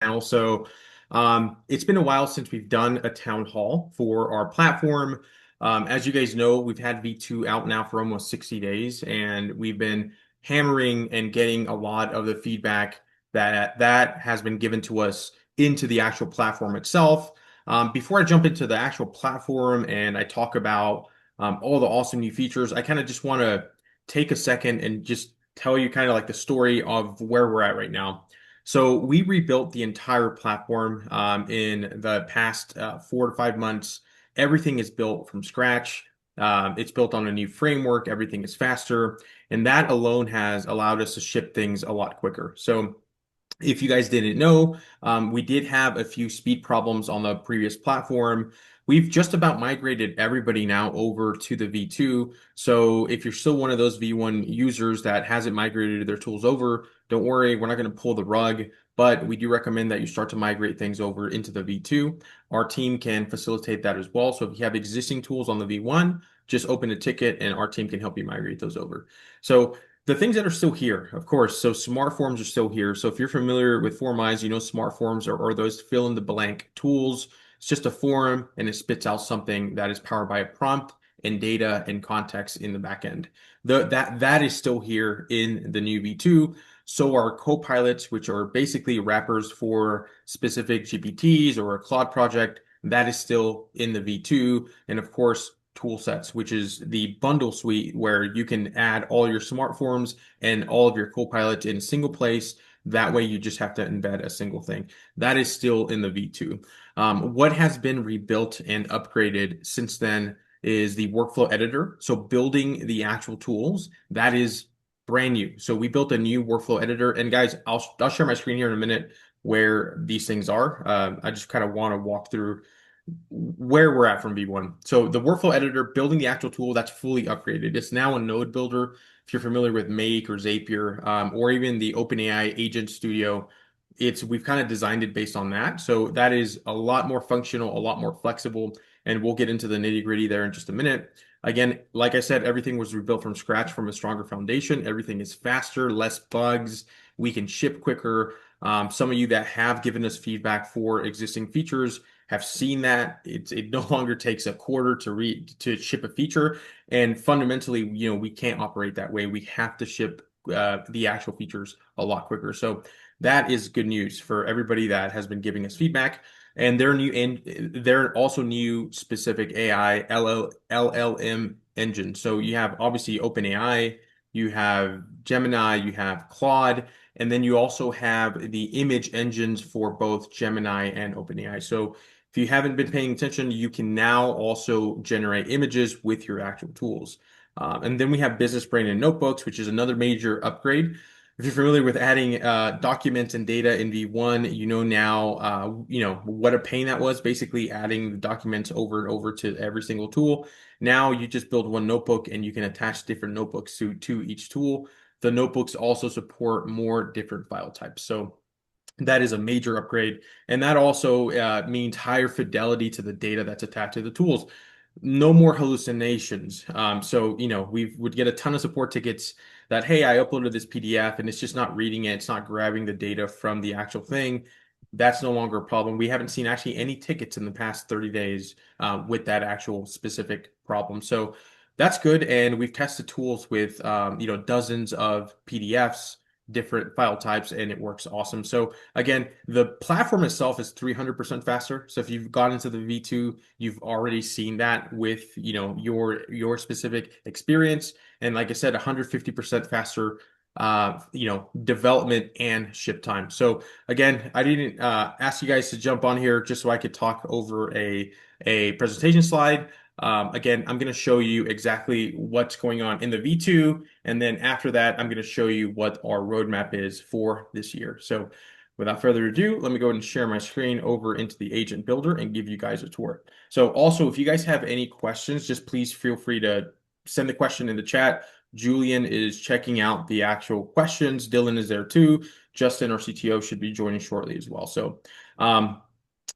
Now. It's been a while since we've done a town hall for our platform. As you guys know, we've had V2 out now for almost 60 days, and we've been hammering and getting a lot of the feedback that has been given to us into the actual platform itself. Before I jump into the actual platform and I talk about all the awesome new features, I kind of just want to take a second and just tell you kind of like the story of where we're at right now. So we rebuilt the entire platform in the past 4 to 5 months. Everything is built from scratch. It's built on a new framework. Everything is faster, and that alone has allowed us to ship things a lot quicker. So if you guys didn't know, we did have a few speed problems on the previous platform. We've just about migrated everybody now over to the V2. So if you're still one of those V1 users that hasn't migrated their tools over, don't worry, we're not going to pull the rug, but we do recommend that you start to migrate things over into the V2. Our team can facilitate that as well. So if you have existing tools on the V1, just open a ticket and our team can help you migrate those over. So the things that are still here, of course, so smart forms are still here. So if you're familiar with FormWise, you know smart forms are those fill in the blank tools. It's just a form and it spits out something that is powered by a prompt and data and context in the back end. That is still here in the new V2. So are copilots, which are basically wrappers for specific GPTs or a Claude project, that is still in the V2. And of course, tool sets, which is the bundle suite where you can add all your smart forms and all of your copilots in a single place. That way, you just have to embed a single thing. That is still in the V2. What has been rebuilt and upgraded since then is the workflow editor. So building the actual tools, that is brand new. So we built a new workflow editor. And guys, I'll share my screen here in a minute where these things are. I just kind of want to walk through where we're at from V1. So the workflow editor, building the actual tool, that's fully upgraded. It's now a node builder. If you're familiar with Make or Zapier, or even the OpenAI Agent Studio, we've kind of designed it based on that. So that is a lot more functional, a lot more flexible, and we'll get into the nitty-gritty there in just a minute. Again, like I said, everything was rebuilt from scratch from a stronger foundation. Everything is faster, less bugs. We can ship quicker. Some of you that have given us feedback for existing features have seen that it no longer takes a quarter to ship a feature, and fundamentally, we can't operate that way. We have to ship the actual features a lot quicker. So that is good news for everybody that has been giving us feedback. And they're also new specific AI LLM engine. So you have obviously OpenAI, you have Gemini, you have Claude, and then you also have the image engines for both Gemini and OpenAI. So if you haven't been paying attention, you can now also generate images with your actual tools. And then we have Business Brain and Notebooks, which is another major upgrade. If you're familiar with adding documents and data in V1, you know now, what a pain that was, basically adding the documents over and over to every single tool. Now you just build one notebook and you can attach different notebooks to each tool. The notebooks also support more different file types. So that is a major upgrade. And that also means higher fidelity to the data that's attached to the tools. No more hallucinations. So, we would get a ton of support tickets that, hey, I uploaded this PDF and it's just not reading it. It's not grabbing the data from the actual thing. That's no longer a problem. We haven't seen actually any tickets in the past 30 days with that actual specific problem. So that's good. And we've tested tools with, dozens of PDFs, different file types, and it works awesome. So again, the platform itself is 300% faster. So if you've gone into the V2, you've already seen that with, your specific experience. And like I said, 150% faster development and ship time. So again, I didn't ask you guys to jump on here just so I could talk over a presentation slide. Again, I'm going to show you exactly what's going on in the V2, and then after that, I'm going to show you what our roadmap is for this year. So without further ado, let me go ahead and share my screen over into the agent builder and give you guys a tour. So also, if you guys have any questions, just please feel free to send the question in the chat. Julian is checking out the actual questions. Dylan is there too. Justin, our CTO, should be joining shortly as well. So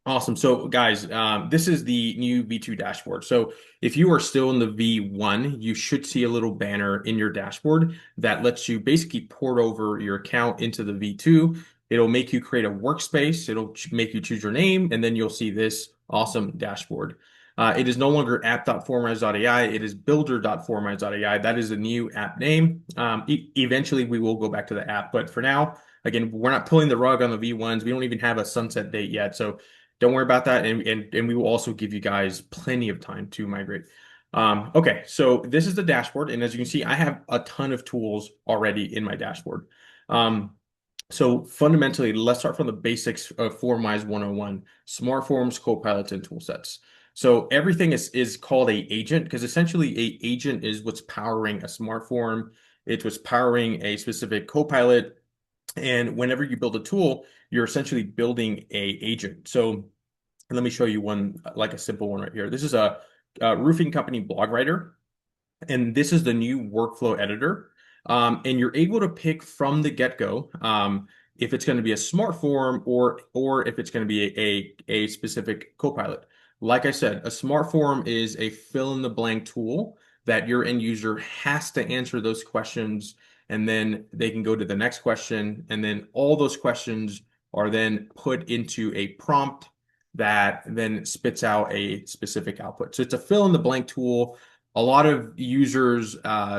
awesome. So guys, this is the new V2 dashboard. So if you are still in the V1, you should see a little banner in your dashboard that lets you basically port over your account into the V2. It'll make you create a workspace. It'll make you choose your name, and then you'll see this awesome dashboard. It is no longer app.formwise.ai. It is builder.formwise.ai. That is a new app name. Eventually, we will go back to the app, but for now, again, we're not pulling the rug on the V1s. We don't even have a sunset date yet, so don't worry about that. And we will also give you guys plenty of time to migrate. Okay, so this is the dashboard, and as you can see, I have a ton of tools already in my dashboard. So fundamentally, let's start from the basics of FormWise 101, smart forms, copilots, and tool sets. So everything is called a agent because essentially a agent is what's powering a smart form. It's what's powering a specific copilot. And whenever you build a tool, you're essentially building a agent. So let me show you one, like a simple one right here. This is a roofing company blog writer, and this is the new workflow editor. And you're able to pick from the get-go if it's going to be a smart form or if it's going to be a specific copilot. Like I said, a smart form is a fill-in-the-blank tool that your end user has to answer those questions, and then they can go to the next question, and then all those questions are then put into a prompt that then spits out a specific output. So it's a fill-in-the-blank tool. A lot of users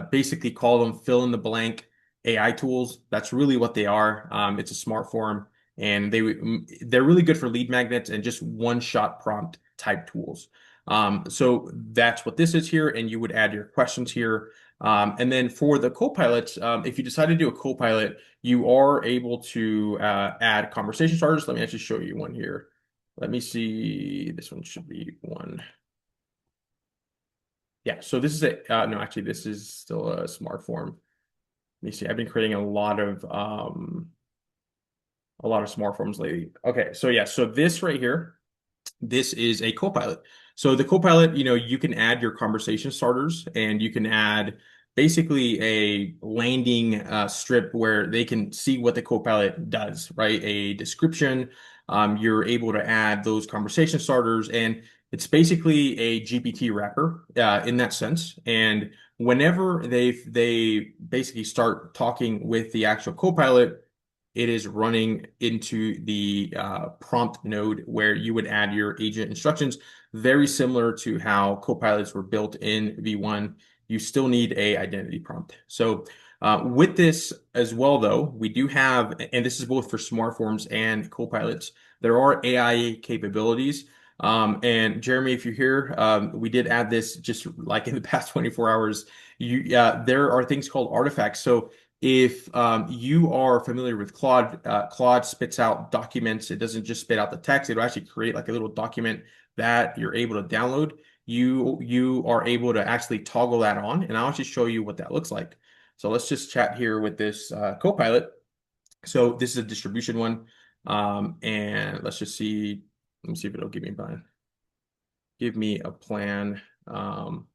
basically call them fill-in-the-blank AI tools. That's really what they are. It's a smart form, and they're really good for lead magnets and just one-shot prompt type tools. So that's what this is here, and you would add your questions here. And then for the copilots, if you decide to do a copilot, you are able to add conversation starters. Let me actually show you one here. Let me see. This one should be one. Yeah, so this is no, actually, this is still a smart form. Let me see. I've been creating a lot of smart forms lately. Okay, so yeah, so this right here, this is a copilot. So the copilot, you can add your conversation starters, and you can add basically a landing strip where they can see what the copilot does, right? A description. You're able to add those conversation starters, and it's basically a GPT wrapper in that sense. And whenever they basically start talking with the actual copilot, it is running into the prompt node where you would add your agent instructions, very similar to how copilots were built in V1. You still need a identity prompt. So with this as well, though, we do have, and this is both for smart forms and copilots, there are AI capabilities. And Jeremy, if you're here, we did add this just like in the past 24 hours. There are things called artifacts. So if you are familiar with Claude, Claude spits out documents. It doesn't just spit out the text. It'll actually create like a little document that you're able to download. You are able to actually toggle that on, and I'll actually show you what that looks like. So let's just chat here with this Copilot. So this is a distribution one, and let's just see. Let me see if it'll give me a plan on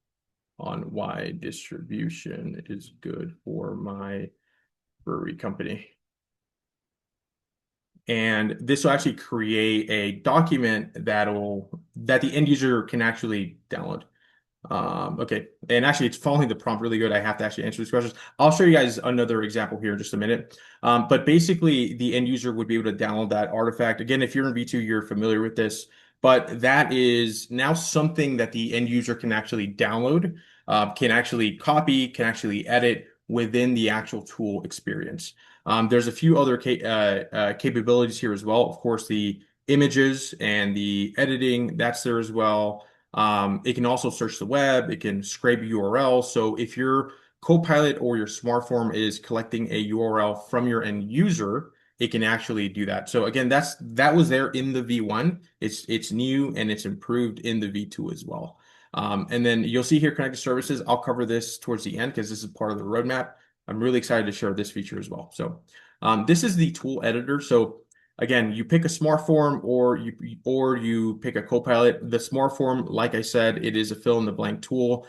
why distribution is good for my brewery company. And this will actually create a document that the end user can actually download. Okay, and actually it's following the prompt really good. I have to actually answer these questions. I'll show you guys another example here in just a minute. But basically the end user would be able to download that artifact. Again, if you're in V2, you're familiar with this, but that is now something that the end user can actually download, can actually copy, can actually edit within the actual tool experience. There's a few other capabilities here as well. Of course, the images and the editing, that's there as well. It can also search the web. It can scrape URLs. So if your Copilot or your smart form is collecting a URL from your end user, it can actually do that. So again, that was there in the V1. It's new and it's improved in the V2 as well. And then you'll see here connected services. I'll cover this towards the end because this is part of the roadmap. I'm really excited to share this feature as well. So this is the tool editor. So again, you pick a smart form or you pick a copilot. The smart form, like I said, it is a fill in the blank tool.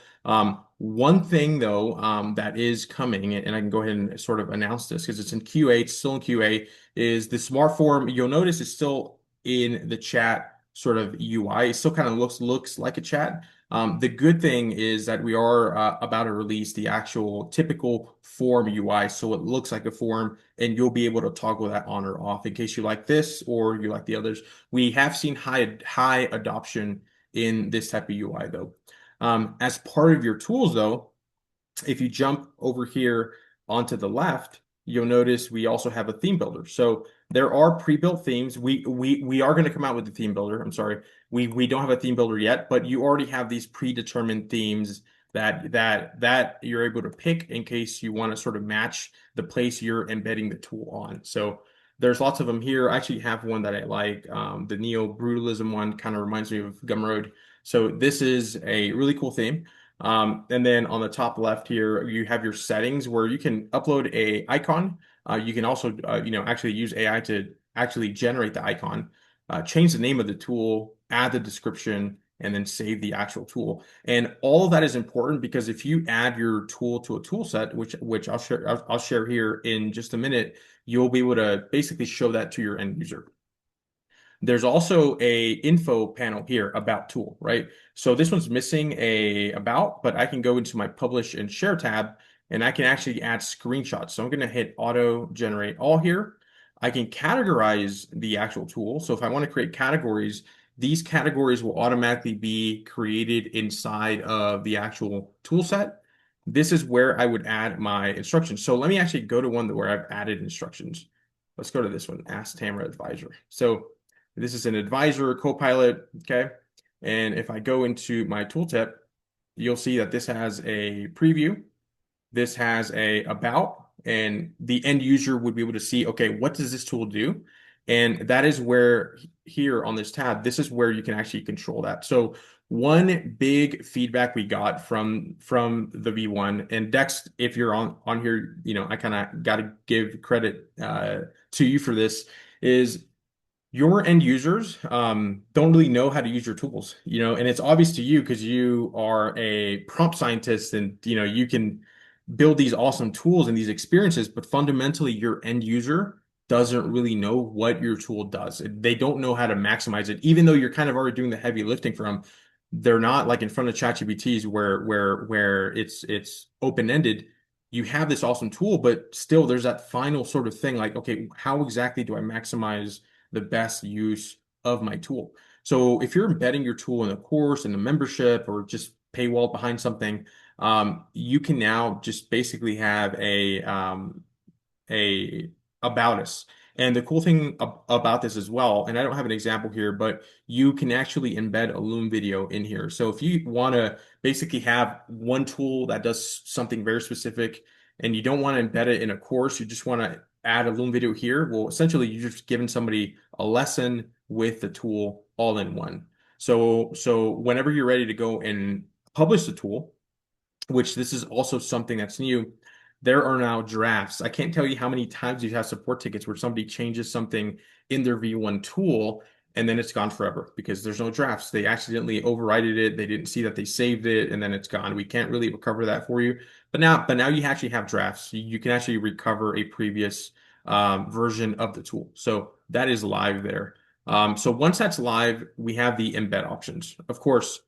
One thing though that is coming, and I can go ahead and sort of announce this because it's in QA, it's still in QA, is the smart form. You'll notice it's still in the chat sort of UI. It still kind of looks like a chat. The good thing is that we are about to release the actual typical form UI, so it looks like a form, and you'll be able to toggle that on or off in case you like this or you like the others. We have seen high adoption in this type of UI though. As part of your tools though, if you jump over here onto the left, you'll notice we also have a theme builder. So there are pre-built themes. We are going to come out with the theme builder. I'm sorry. We don't have a theme builder yet, but you already have these predetermined themes that you're able to pick in case you want to sort of match the place you're embedding the tool on. So there's lots of them here. I actually have one that I like. The Neo Brutalism one kind of reminds me of Gumroad. So this is a really cool theme. And then on the top left here, you have your settings where you can upload a icon. You can also, actually use AI to actually generate the icon, change the name of the tool, add the description, and then save the actual tool. And all of that is important because if you add your tool to a tool set, which I'll share here in just a minute, you'll be able to basically show that to your end user. There's also a info panel here, about tool, right? So this one's missing a about, but I can go into my publish and share tab and I can actually add screenshots. So I'm going to hit auto generate all here. I can categorize the actual tool. So if I want to create categories, these categories will automatically be created inside of the actual tool set. This is where I would add my instructions. So let me actually go to one where I've added instructions. Let's go to this one, Ask Tamara Advisor. So this is an advisor, co-pilot, okay? And if I go into my tooltip, you'll see that this has a preview, this has a about, and the end user would be able to see, okay, what does this tool do? And that is where here on this tab, this is where you can actually control that. So one big feedback we got from the V1, and Dex, if you're on here, I kind of got to give credit to you for this, is your end users don't really know how to use your tools, and it's obvious to you because you are a prompt scientist and you can build these awesome tools and these experiences, but fundamentally your end user doesn't really know what your tool does. They don't know how to maximize it, even though you're kind of already doing the heavy lifting for them. They're not like in front of ChatGPTs where it's open-ended. You have this awesome tool, but still there's that final sort of thing like, okay, how exactly do I maximize the best use of my tool? So if you're embedding your tool in a course, in a membership, or just paywall behind something, you can now just basically have a about us. And the cool thing about this as well, and I don't have an example here, but you can actually embed a Loom video in here. So if you want to basically have one tool that does something very specific and you don't want to embed it in a course, you just want to add a Loom video here, well, essentially you're just giving somebody a lesson with the tool all in one. So whenever you're ready to go and publish the tool, which this is also something that's new, there are now drafts. I can't tell you how many times you have support tickets where somebody changes something in their V1 tool and then it's gone forever because there's no drafts. They accidentally overrided it. They didn't see that they saved it and then it's gone. We can't really recover that for you. But now you actually have drafts. You can actually recover a previous version of the tool. So that is live there. So once that's live, we have the embed options. Of course,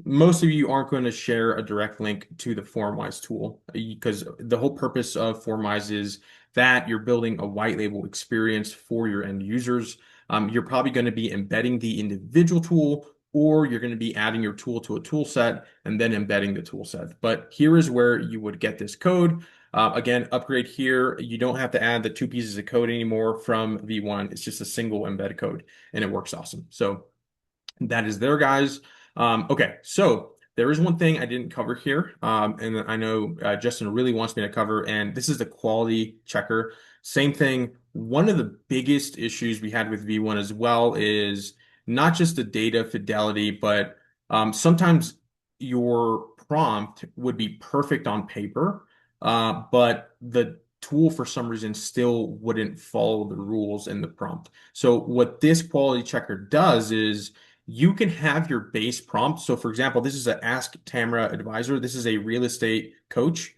most of you aren't going to share a direct link to the FormWise tool because the whole purpose of FormWise is that you're building a white label experience for your end users. You're probably going to be embedding the individual tool, or you're going to be adding your tool to a tool set and then embedding the tool set. But here is where you would get this code. Again, upgrade here. You don't have to add the two pieces of code anymore from V1. It's just a single embed code and it works awesome. So that is there, guys. Okay, so there is one thing I didn't cover here, and I know Justin really wants me to cover, and this is the quality checker. Same thing. One of the biggest issues we had with V1 as well is not just the data fidelity, but sometimes your prompt would be perfect on paper, but the tool for some reason still wouldn't follow the rules in the prompt. So what this quality checker does is you can have your base prompt. So for example, this is an Ask Tamara Advisor. This is a real estate coach.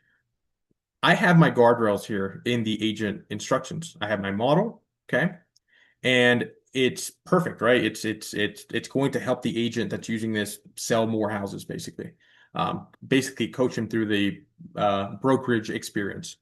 I have my guardrails here in the agent instructions. I have my model, okay? And it's perfect, right? It's going to help the agent that's using this sell more houses, basically. Basically coach him through the brokerage experience.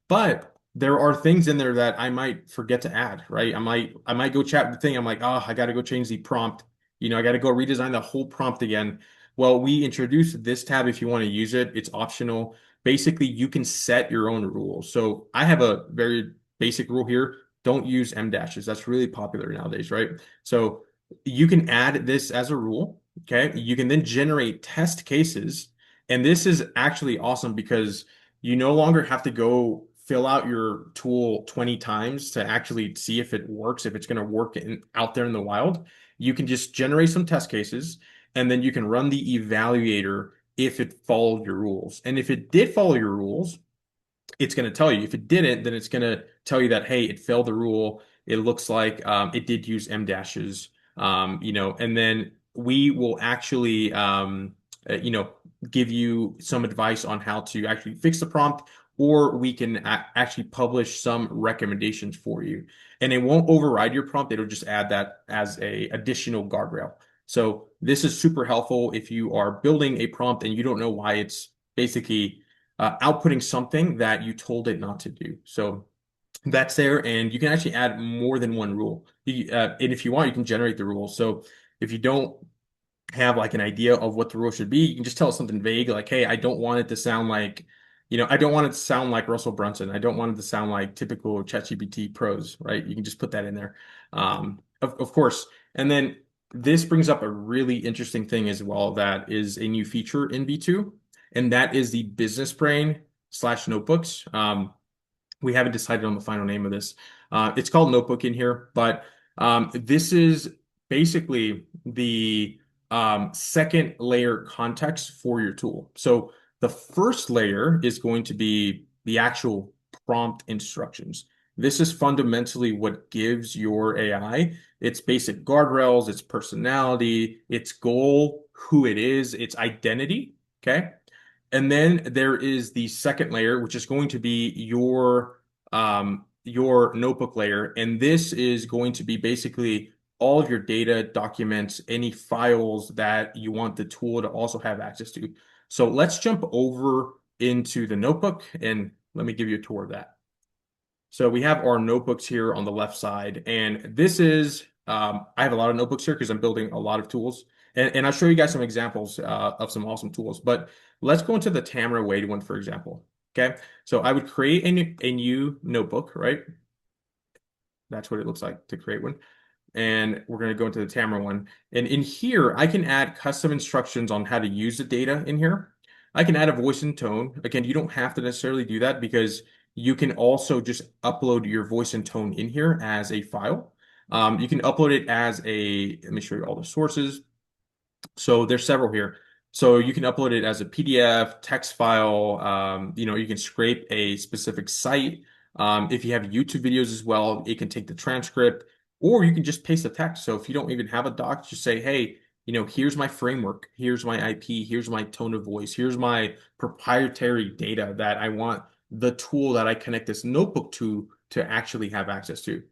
But there are things in there that I might forget to add, right? I might go chat with the thing. I'm like, oh, I got to go change the prompt. I got to go redesign the whole prompt again. Well, we introduced this tab if you want to use it. It's optional. Basically, you can set your own rules. So I have a very basic rule here. Don't use M dashes. That's really popular nowadays, right? So you can add this as a rule. Okay. You can then generate test cases. And this is actually awesome because you no longer have to go fill out your tool 20 times to actually see if it works, if it's going to work out there in the wild. You can just generate some test cases, and then you can run the evaluator if it followed your rules. And if it did follow your rules, it's going to tell you. If it didn't, then it's going to tell you that, hey, it failed the rule. It looks like it did use M dashes, and then we will actually, give you some advice on how to actually fix the prompt, or we can actually publish some recommendations for you. And it won't override your prompt. It'll just add that as a additional guardrail. So this is super helpful if you are building a prompt and you don't know why it's basically outputting something that you told it not to do. So that's there, and you can actually add more than one rule. And if you want, you can generate the rules. So if you don't have like an idea of what the rule should be, you can just tell it something vague, like, hey, I don't want it to sound like, I don't want it to sound like Russell Brunson. I don't want it to sound like typical ChatGPT prose, right? You can just put that in there. Of course. And then this brings up a really interesting thing as well that is a new feature in V2, and that is the business brain slash notebooks. We haven't decided on the final name of this. It's called Notebook in here, but this is basically the second layer context for your tool. So the first layer is going to be the actual prompt instructions. This is fundamentally what gives your AI its basic guardrails, its personality, its goal, who it is, its identity. Okay. And then there is the second layer, which is going to be your notebook layer. And this is going to be basically all of your data, documents, any files that you want the tool to also have access to. So let's jump over into the notebook and let me give you a tour of that. So we have our notebooks here on the left side, and this is, I have a lot of notebooks here because I'm building a lot of tools. And I'll show you guys some examples of some awesome tools. But let's go into the Tamara Wade one, for example. Okay, so I would create a new notebook, right? That's what it looks like to create one. And we're going to go into the Tamara one. And in here, I can add custom instructions on how to use the data in here. I can add a voice and tone. Again, you don't have to necessarily do that because you can also just upload your voice and tone in here as a file. You can upload it as let me show you all the sources. So there's several here. So you can upload it as a PDF, text file. You can scrape a specific site. If you have YouTube videos as well, it can take the transcript, or you can just paste the text. So if you don't even have a doc, just say, hey, here's my framework, here's my IP, here's my tone of voice, here's my proprietary data that I want the tool that I connect this notebook to actually have access to.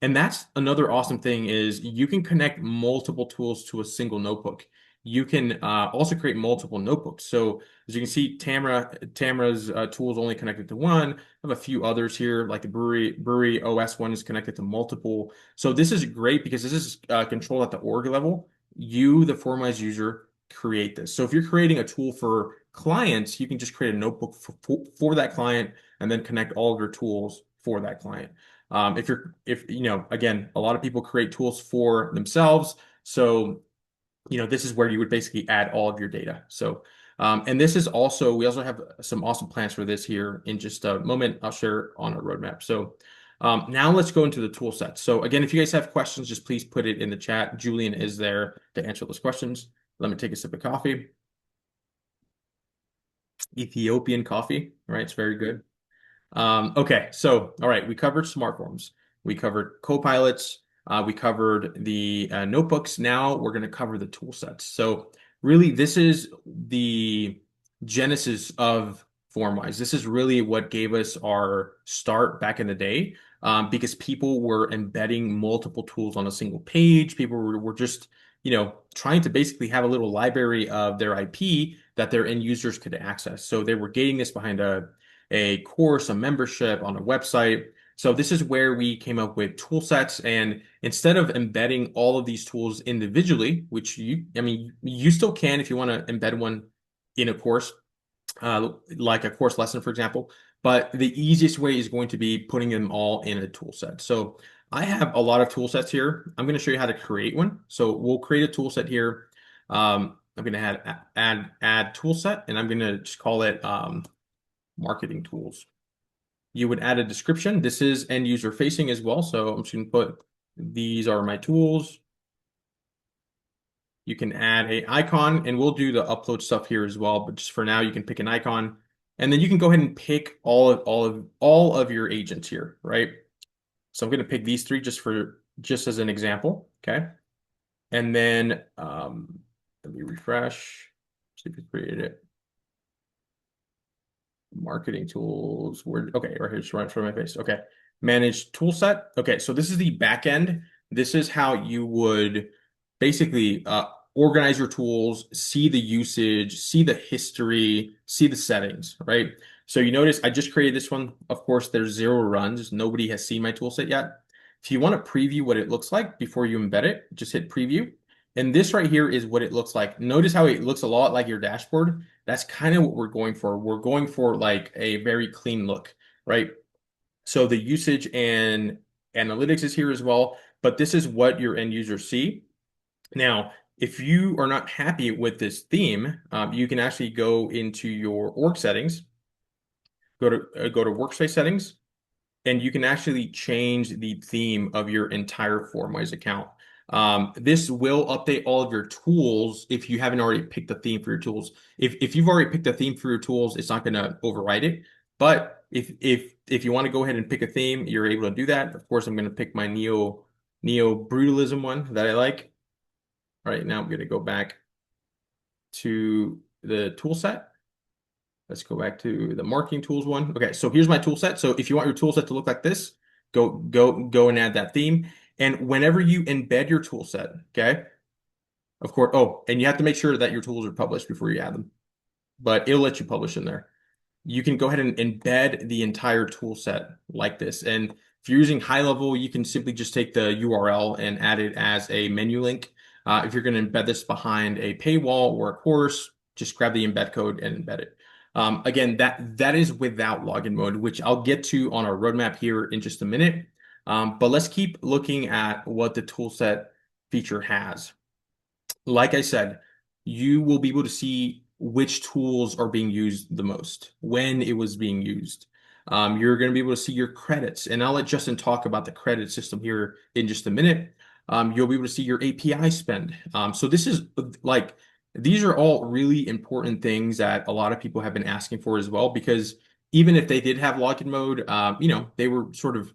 And that's another awesome thing is you can connect multiple tools to a single notebook. You can also create multiple notebooks. So as you can see, Tamara's tools only connected to one. I have a few others here, like the Brewery OS one is connected to multiple. So this is great because this is controlled at the org level. You, the FormWise user, create this. So if you're creating a tool for clients, you can just create a notebook for that client and then connect all of your tools for that client. Again, a lot of people create tools for themselves. So this is where you would basically add all of your data. So, and this is also, we also have some awesome plans for this here in just a moment. I'll share on our roadmap. So now let's go into the tool set. So again, if you guys have questions, just please put it in the chat. Julian is there to answer those questions. Let me take a sip of coffee. Ethiopian coffee, right? It's very good. Okay, so all right, we covered smart forms. We covered copilots. We covered the notebooks. Now we're going to cover the tool sets. So really, this is the genesis of FormWise. This is really what gave us our start back in the day. because people were embedding multiple tools on a single page. People were just, trying to basically have a little library of their IP that their end users could access. So they were gating this behind a course, a membership on a website. So this is where we came up with tool sets. And instead of embedding all of these tools individually, which I mean, you still can if you want to embed one in a course, like a course lesson, for example. But the easiest way is going to be putting them all in a tool set. So I have a lot of tool sets here. I'm going to show you how to create one. So we'll create a tool set here. I'm going to add tool set, and I'm going to just call it marketing tools. You would add a description. This is end user facing as well. So I'm just going to put these are my tools. You can add a icon, and we'll do the upload stuff here as well. But just for now, you can pick an icon, and then you can go ahead and pick all of your agents here, right? So I'm going to pick these three just as an example, okay? And then let me refresh, see if it created it. Marketing tools. Okay, right here, just right in front of my face. Okay, manage tool set. Okay, so this is the back end. This is how you would basically organize your tools, see the usage, see the history, see the settings, right? So you notice I just created this one. Of course, there's 0 runs. Nobody has seen my tool set yet. If you want to preview what it looks like before you embed it, just hit preview. And this right here is what it looks like. Notice how it looks a lot like your dashboard. That's kind of what we're going for. We're going for like a very clean look, right? So the usage and analytics is here as well, but this is what your end users see. Now, if you are not happy with this theme, you can actually go into your org settings, go to workspace settings, and you can actually change the theme of your entire FormWise account. This will update all of your tools if you haven't already picked the theme for your tools. If you've already picked a theme for your tools, it's not going to override it. But if you want to go ahead and pick a theme, you're able to do that. Of course, I'm going to pick my neo brutalism one that I like. All right, now I'm going to go back to the tool set. Let's go back to the marketing tools one. Okay, so here's my tool set. So if you want your tool set to look like this, go and add that theme. And whenever you embed your tool set, okay, of course, oh, and you have to make sure that your tools are published before you add them, but it'll let you publish in there. You can go ahead and embed the entire tool set like this. And if you're using high level, you can simply just take the URL and add it as a menu link. If you're going to embed this behind a paywall or a course, just grab the embed code and embed it. Again, that is without login mode, which I'll get to on our roadmap here in just a minute. But let's keep looking at what the toolset feature has. Like I said, you will be able to see which tools are being used the most, when it was being used. You're going to be able to see your credits, and I'll let Justin talk about the credit system here in just a minute. You'll be able to see your API spend. So this is like, these are all really important things that a lot of people have been asking for as well, because even if they did have login mode, they were sort of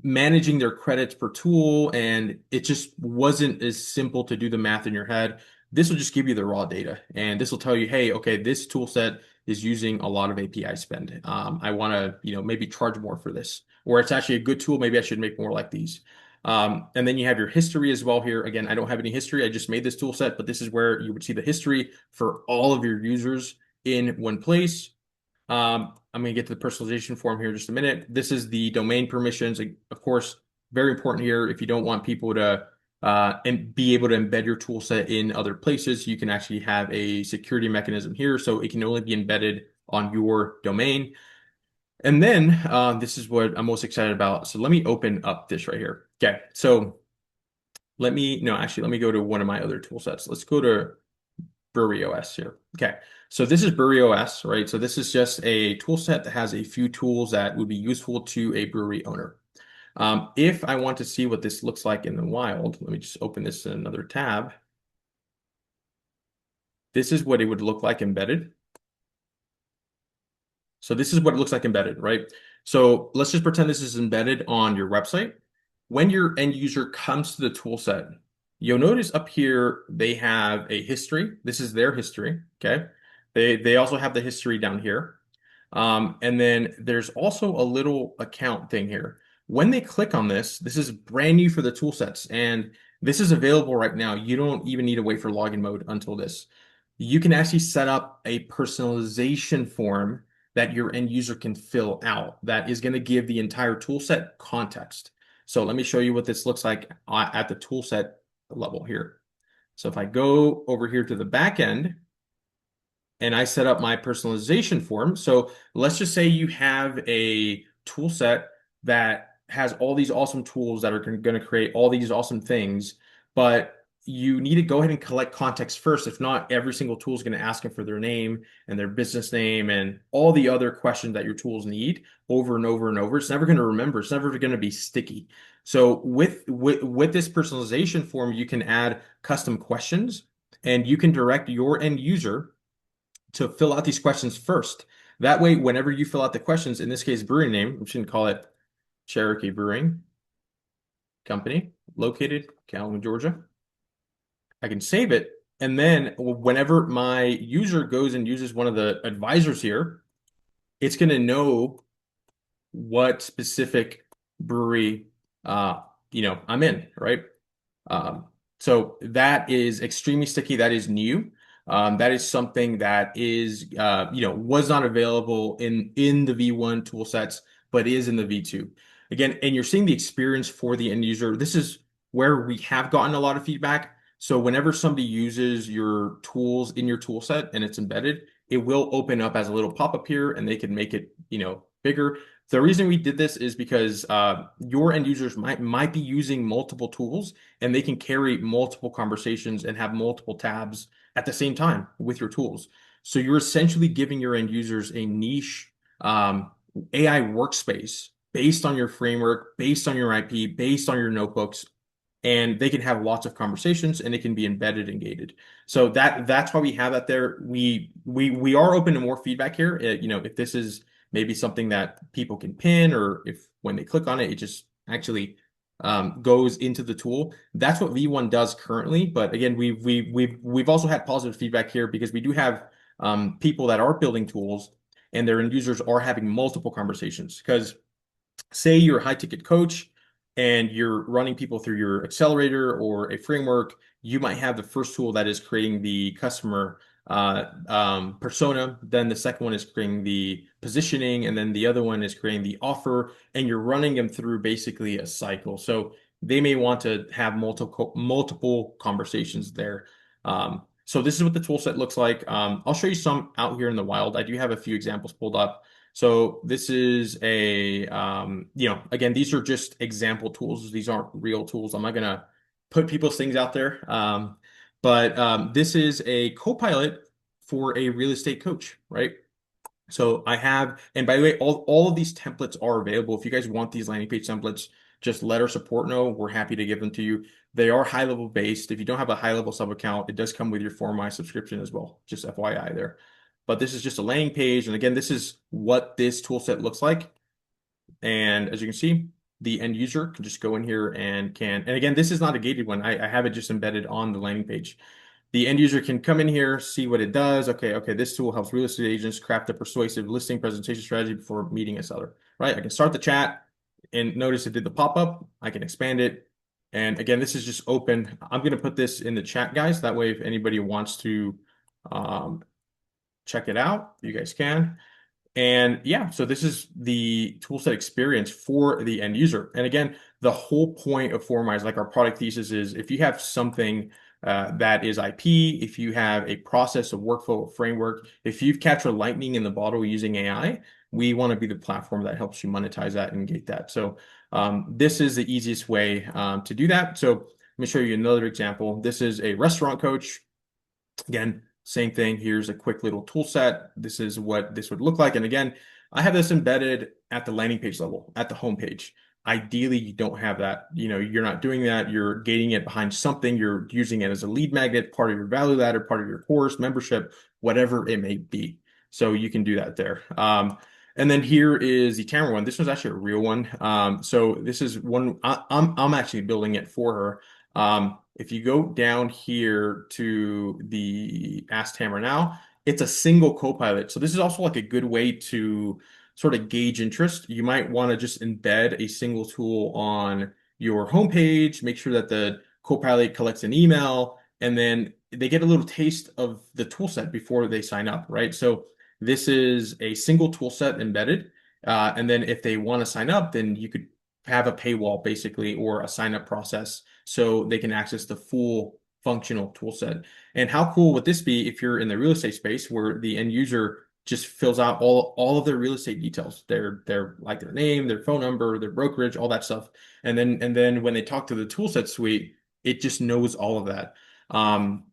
managing their credits per tool, and it just wasn't as simple to do the math in your head. This will just give you the raw data, and this will tell you, hey, okay, this tool set is using a lot of API spend. I want to, maybe charge more for this, or it's actually a good tool. Maybe I should make more like these. And then you have your history as well here. Again, I don't have any history. I just made this tool set, but this is where you would see the history for all of your users in one place. I'm going to get to the personalization form here in just a minute. This is the domain permissions. Of course, very important here. If you don't want people to be able to embed your tool set in other places, you can actually have a security mechanism here. So it can only be embedded on your domain. And then this is what I'm most excited about. So let me open up this right here. Okay. So let me go to one of my other tool sets. Let's go to Brewery OS here. Okay, so this is Brewery OS, right? So this is just a tool set that has a few tools that would be useful to a brewery owner. If I want to see what this looks like in the wild, let me just open this in another tab. This is what it would look like embedded. So this is what it looks like embedded, right? So let's just pretend this is embedded on your website. When your end user comes to the tool set, you'll notice up here they have a history. This is their history, okay? They also have the history down here. And then there's also a little account thing here. When they click on this, this is brand new for the tool sets, and this is available right now. You don't even need to wait for login mode until this. You can actually set up a personalization form that your end user can fill out that is going to give the entire tool set context. So let me show you what this looks like at the tool set level here. So if I go over here to the back end and I set up my personalization form, so let's just say you have a tool set that has all these awesome tools that are going to create all these awesome things, but you need to go ahead and collect context first. If not, every single tool is going to ask them for their name and their business name and all the other questions that your tools need over and over and over. It's never going to remember. It's never going to be sticky. So with this personalization form, you can add custom questions and you can direct your end user to fill out these questions first. That way, whenever you fill out the questions, in this case, brewing name, I'm just going to call it Cherokee Brewing Company, located Calhoun, Georgia. I can save it. And then whenever my user goes and uses one of the advisors here, it's going to know what specific brewery, I'm in, right? So that is extremely sticky. That is new. That is something that is, was not available in the V1 tool sets, but is in the V2. Again, and you're seeing the experience for the end user. This is where we have gotten a lot of feedback. So whenever somebody uses your tools in your tool set and it's embedded, it will open up as a little pop-up here and they can make it, bigger. The reason we did this is because your end users might be using multiple tools and they can carry multiple conversations and have multiple tabs at the same time with your tools. So you're essentially giving your end users a niche AI workspace based on your framework, based on your IP, based on your notebooks, and they can have lots of conversations and it can be embedded and gated. So that's why we have that there. We are open to more feedback here. If this is maybe something that people can pin, or if when they click on it, it just actually goes into the tool. That's what V1 does currently. But again, we've also had positive feedback here because we do have people that are building tools and their end users are having multiple conversations. Because say you're a high ticket coach and you're running people through your accelerator or a framework, you might have the first tool that is creating the customer persona. Then the second one is creating the positioning, and then the other one is creating the offer, and you're running them through basically a cycle. So they may want to have multiple conversations there. So this is what the tool set looks like. I'll show you some out here in the wild. I do have a few examples pulled up. So this is again, these are just example tools. These aren't real tools. I'm not gonna put people's things out there. But this is a co-pilot for a real estate coach, right? So I have, and by the way, all of these templates are available. If you guys want these landing page templates, just let our support know. We're happy to give them to you. They are high level based. If you don't have a high level sub account, it does come with your FormWise subscription as well. Just FYI there. But this is just a landing page. And again, this is what this tool set looks like. And as you can see, the end user can just go in here and again, this is not a gated one. I have it just embedded on the landing page. The end user can come in here, see what it does. Okay, this tool helps real estate agents craft a persuasive listing presentation strategy before meeting a seller, right? I can start the chat and notice it did the pop-up. I can expand it. And again, this is just open. I'm going to put this in the chat, guys. That way, if anybody wants to check it out, you guys can. And yeah, so this is the toolset experience for the end user. And again, the whole point of FormWise, like our product thesis, is if you have something that is IP, if you have a process, a workflow, a framework, if you've captured lightning in the bottle using AI, we want to be the platform that helps you monetize that and gate that. So this is the easiest way to do that. So let me show you another example. This is a restaurant coach. Again, same thing. Here's a quick little tool set. This is what this would look like. And again, I have this embedded at the landing page level, at the home page. Ideally, you don't have that. You're not doing that. You're gating it behind something. You're using it as a lead magnet, part of your value ladder, part of your course, membership, whatever it may be. So you can do that there. And then here is the Tamara one. This was actually a real one. So this is one, I'm actually building it for her. If you go down here to the Ask Tamara Now, it's a single co-pilot. So this is also like a good way to sort of gauge interest, you might want to just embed a single tool on your homepage, make sure that the Copilot collects an email, and then they get a little taste of the tool set before they sign up, right? So this is a single tool set embedded. And then if they want to sign up, then you could have a paywall basically or a sign up process so they can access the full functional tool set. And how cool would this be if you're in the real estate space where the end user just fills out all of their real estate details, their like their name, their phone number, their brokerage, all that stuff. And then when they talk to the toolset suite, it just knows all of that. Um,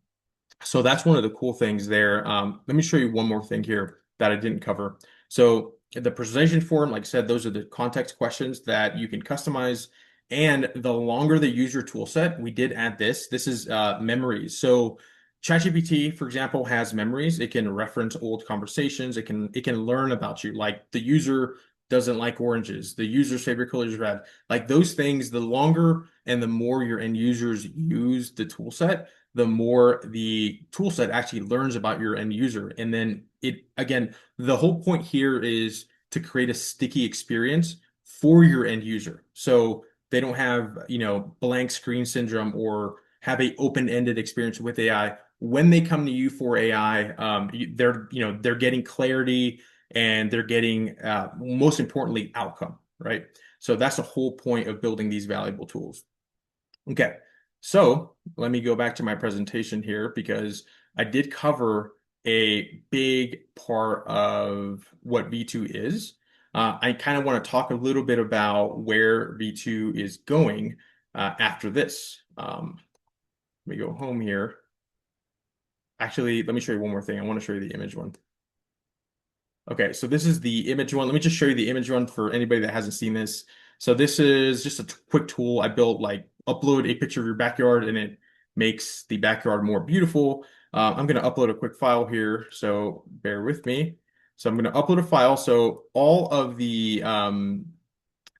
so that's one of the cool things there. Let me show you one more thing here that I didn't cover. So the presentation form, like I said, those are the context questions that you can customize. And the longer the user tool set, we did add this. This is memories. So ChatGPT, for example, has memories. It can reference old conversations. It can learn about you. Like the user doesn't like oranges. The user's favorite color is red. Like those things, the longer and the more your end users use the tool set, the more the tool set actually learns about your end user. And then again, the whole point here is to create a sticky experience for your end user. So they don't have, blank screen syndrome or have a open-ended experience with AI. When they come to you for AI, they're getting clarity and they're getting, most importantly, outcome, right? So that's the whole point of building these valuable tools. Okay, so let me go back to my presentation here because I did cover a big part of what V2 is. I kind of want to talk a little bit about where V2 is going after this. Let me go home here. Actually, let me show you one more thing. I want to show you the image one. Okay, so this is the image one. Let me just show you the image one for anybody that hasn't seen this. So this is just a quick tool I built, like upload a picture of your backyard and it makes the backyard more beautiful. I'm going to upload a quick file here, so bear with me. So I'm going to upload a file. So all of the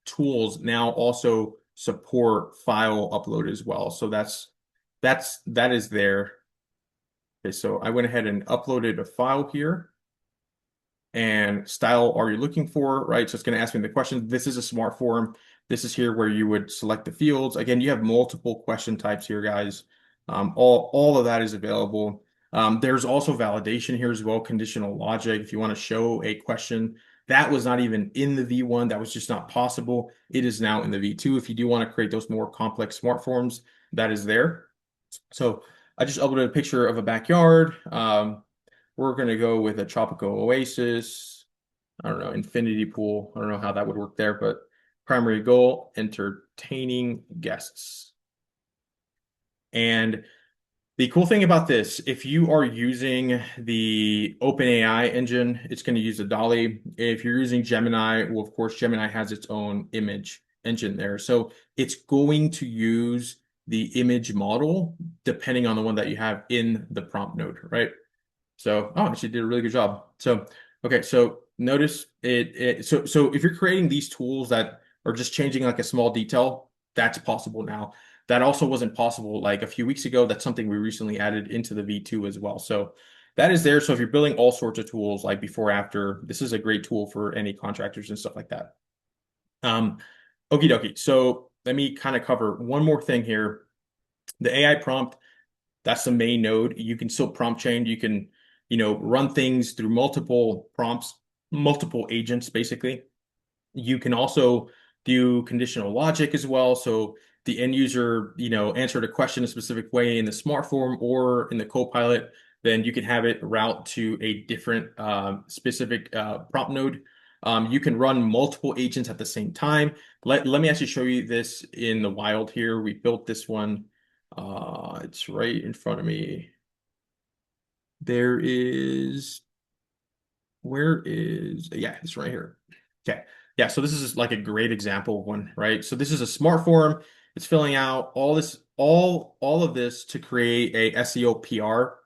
tools now also support file upload as well. So that is there. Okay, so I went ahead and uploaded a file here. And style are you looking for, right? So it's going to ask me the question. This is a smart form. This is here where you would select the fields. Again, you have multiple question types here, guys. All of that is available. There's also validation here as well, conditional logic. If you want to show a question that was not even in the V1, that was just not possible. It is now in the V2. If you do want to create those more complex smart forms, that is there. So I just uploaded a picture of a backyard. We're going to go with a tropical oasis. I don't know, infinity pool. I don't know how that would work there, but primary goal, entertaining guests. And the cool thing about this, if you are using the OpenAI engine, it's going to use a DALL-E. If you're using Gemini, well, of course, Gemini has its own image engine there. So it's going to use the image model depending on the one that you have in the prompt node, right? So, she did a really good job. So, okay, so notice so if you're creating these tools that are just changing like a small detail, that's possible now. That also wasn't possible like a few weeks ago. That's something we recently added into the V2 as well. So that is there. So if you're building all sorts of tools like before, after, this is a great tool for any contractors and stuff like that. Okie dokie. So let me kind of cover one more thing here. The AI prompt, that's the main node. You can still prompt change. You can run things through multiple prompts, multiple agents, basically. You can also do conditional logic as well. So the end user, answered a question a specific way in the smart form or in the Copilot, then you can have it route to a different specific prompt node. You can run multiple agents at the same time. Let me actually show you this in the wild here. We built this one. It's right in front of me. Where is, yeah, it's right here. Okay. Yeah, so this is like a great example of one, right? So this is a smart form. It's filling out all this, all of this to create a SEO PR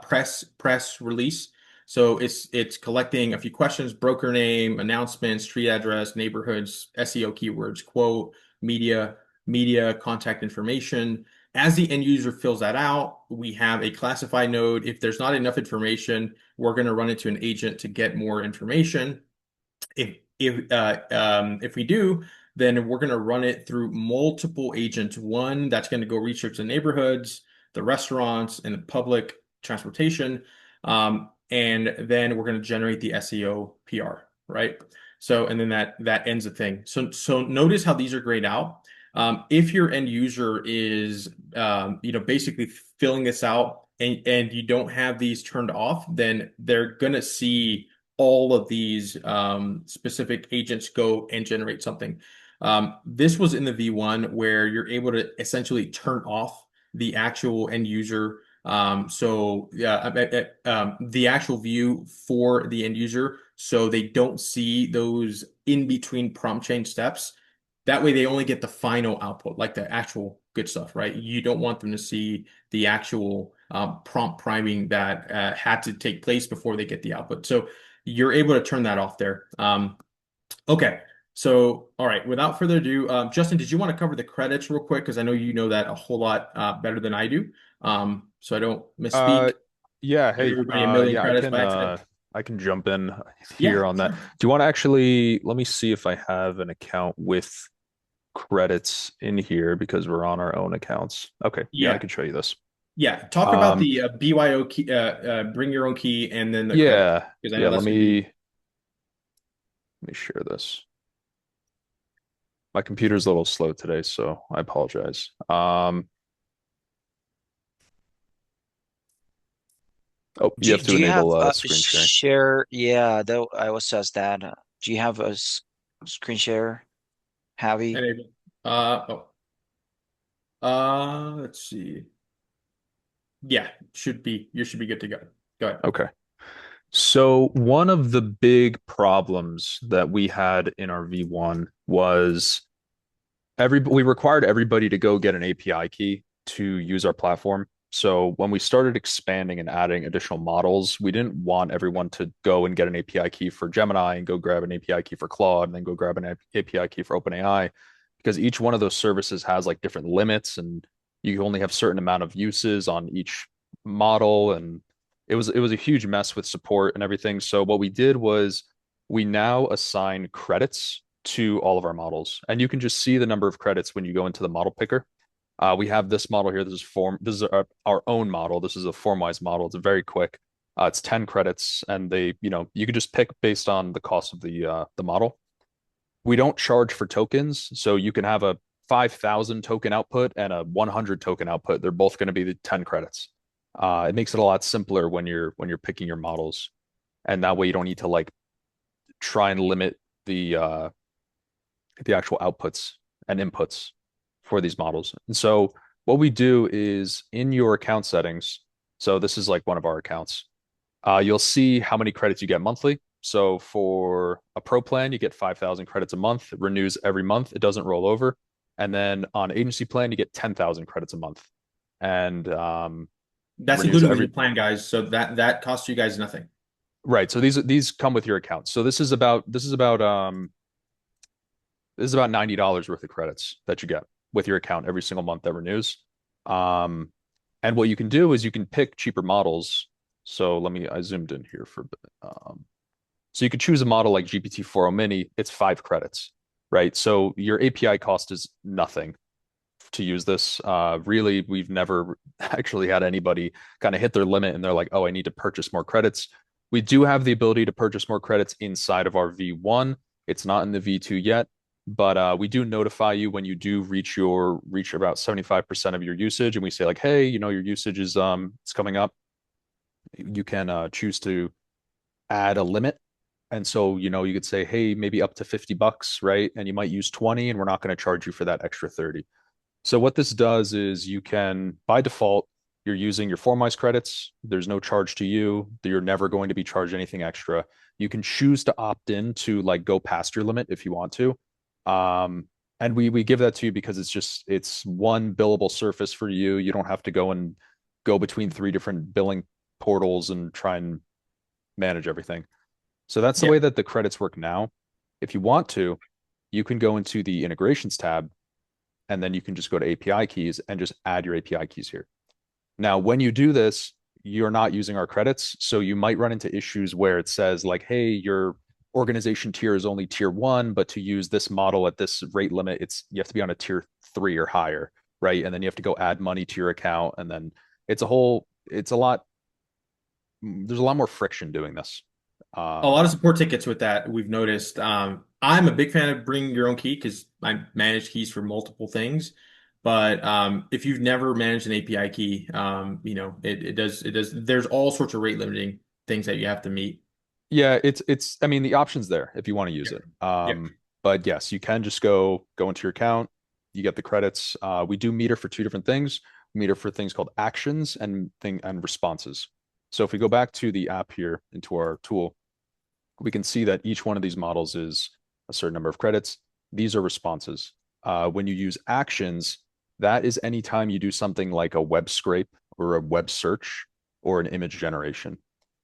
press release. So it's collecting a few questions: broker name, announcements, street address, neighborhoods, SEO keywords, quote, media, contact information. As the end user fills that out, we have a classify node. If there's not enough information, we're going to run into an agent to get more information. If if we do, then we're going to run it through multiple agents. One that's going to go research the neighborhoods, the restaurants, and the public transportation. And then we're going to generate the SEO PR, right? So, and then that ends the thing. So notice how these are grayed out. If your end user is, basically filling this out and you don't have these turned off, then they're going to see all of these specific agents go and generate something. This was in the V1 where you're able to essentially turn off the actual end user. So yeah, the actual view for the end user, so they don't see those in between prompt change steps. That way, they only get the final output, like the actual good stuff, right? You don't want them to see the actual prompt priming that had to take place before they get the output. So you're able to turn that off there. Okay. So, all right, without further ado, Justin, did you want to cover the credits real quick? Because I know you know that a whole lot better than I do. So I don't Uh, misspeak, yeah, give hey, everybody a million yeah, credits by accident. I can jump in Yeah, here on that. sure. Do you want to actually let me see if I have an account with credits in here because we're on our own accounts. Okay, yeah, I Yeah, can show you this. yeah. Talk about Um, the BYO key, bring your own key, and then the credit, because I yeah, know that's going to be. let me share this. My computer's a little slow today, so I apologize. Oh, you have to Do you have enable a screen sharing. share? Yeah, though I was asked that. Do you have a screen share? Javi? Enable. Oh, let's see. Yeah, should be. You should be good to go. Go ahead. Okay. So one of the big problems that we had in our V1 was we required everybody to go get an API key to use our platform. So when we started expanding and adding additional models, we didn't want everyone to go and get an API key for Gemini and go grab an API key for Claude and then go grab an API key for OpenAI because each one of those services has like different limits and you only have certain amount of uses on each model and it was a huge mess with support and everything. So what we did was we now assign credits to all of our models. And you can just see the number of credits when you go into the model picker. We have this model here. This is our own model. This is a FormWise model. It's very quick. It's 10 credits, and you can just pick based on the cost of the model. We don't charge for tokens, so you can have a 5,000 token output and a 100 token output. They're both going to be the 10 credits. It makes it a lot simpler when you're picking your models, and that way you don't need to like try and limit the actual outputs and inputs for these models. And so what we do is in your account settings, so this is like one of our accounts, you'll see how many credits you get monthly. So for a pro plan, you get 5,000 credits a month. It renews every month. It doesn't roll over. And then on agency plan, you get 10,000 credits a month and That's renews included with every your plan, guys. So that costs you guys nothing. right. So these come with your account. So this is about $90 worth of credits that you get with your account every single month that renews. Um, and what you can do is you can pick cheaper models. So I zoomed in here for, so you could choose a model like GPT-4o Mini. It's 5 credits, right? So your API cost is nothing to use this. Really, we've never actually had anybody kind of hit their limit and they're like, oh, I need to purchase more credits. We do have the ability to purchase more credits inside of our V1. It's not in the V2 yet, but we do notify you when you do reach about 75% of your usage, and we say like, hey, your usage is it's coming up. You can choose to add a limit. And so, you could say, hey, maybe up to $50, right? And you might use 20, and we're not going to charge you for that extra 30. So what this does is you can, by default, you're using your FormWise credits. There's no charge to you. You're never going to be charged anything extra. You can choose to opt in to like go past your limit if you want to. Um, and we give that to you because it's one billable surface for you. You don't have to go between 3 different billing portals and try and manage everything. So that's the Yeah. way that the credits work now. If you want to, you can go into the integrations tab and then you can just go to API keys and just add your API keys here. Now, when you do this, you're not using our credits. So you might run into issues where it says like, hey, organization tier is only tier one, but to use this model at this rate limit, you have to be on a tier three or higher, right? And then you have to go add money to your account, and then it's a lot. There's a lot more friction doing this. A lot Um, of support tickets with that we've noticed. I'm a big fan of bring your own key because I manage keys for multiple things. But if you've never managed an API key, it does. There's all sorts of rate limiting things that you have to meet. yeah, it's. I mean, the option's there if you want to use Yep. it. Yep. But yes, you can just go into your account. You get the credits. We do meter for two different things. We meter for things called actions and responses. So if we go back to the app here into our tool, we can see that each one of these models is a certain number of credits. These are responses. When you use actions, that is anytime you do something like a web scrape or a web search or an image generation.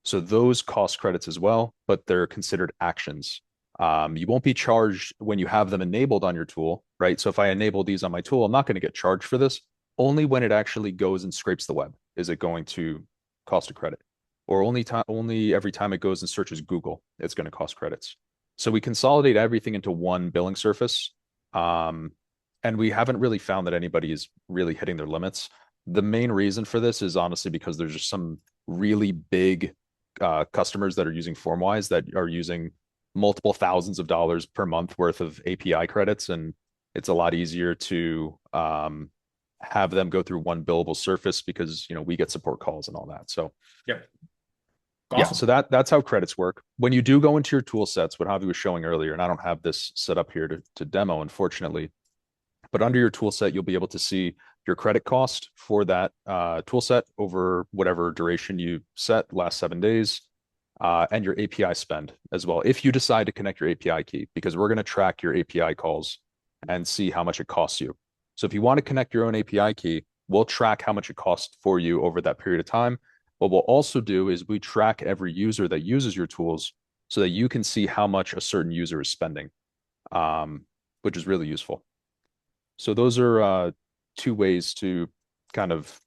So those cost credits as well, but they're considered actions. You won't be charged when you have them enabled on your tool, right? So if I enable these on my tool, I'm not going to get charged for this. Only when it actually goes and scrapes the web is it going to cost a credit, or only every time it goes and searches Google, it's going to cost credits. So we consolidate everything into one billing surface. Um, and we haven't really found that anybody is really hitting their limits. The main reason for this is honestly because there's just some really big customers that are using FormWise that are using multiple thousands of dollars per month worth of API credits, and it's a lot easier to have them go through one billable surface because we get support calls and all that. So Yep. yeah, Awesome. so that's how credits work. When you do go into your tool sets, what Javi was showing earlier, and I don't have this set up here to demo, unfortunately, but under your tool set, you'll be able to see your credit cost for that tool set over whatever duration you set, last 7 days, and your API spend as well. If you decide to connect your API key, because we're going to track your API calls and see how much it costs you. So if you want to connect your own API key, we'll track how much it costs for you over that period of time. What we'll also do is we track every user that uses your tools so that you can see how much a certain user is spending, which is really useful. So those are two ways to kind of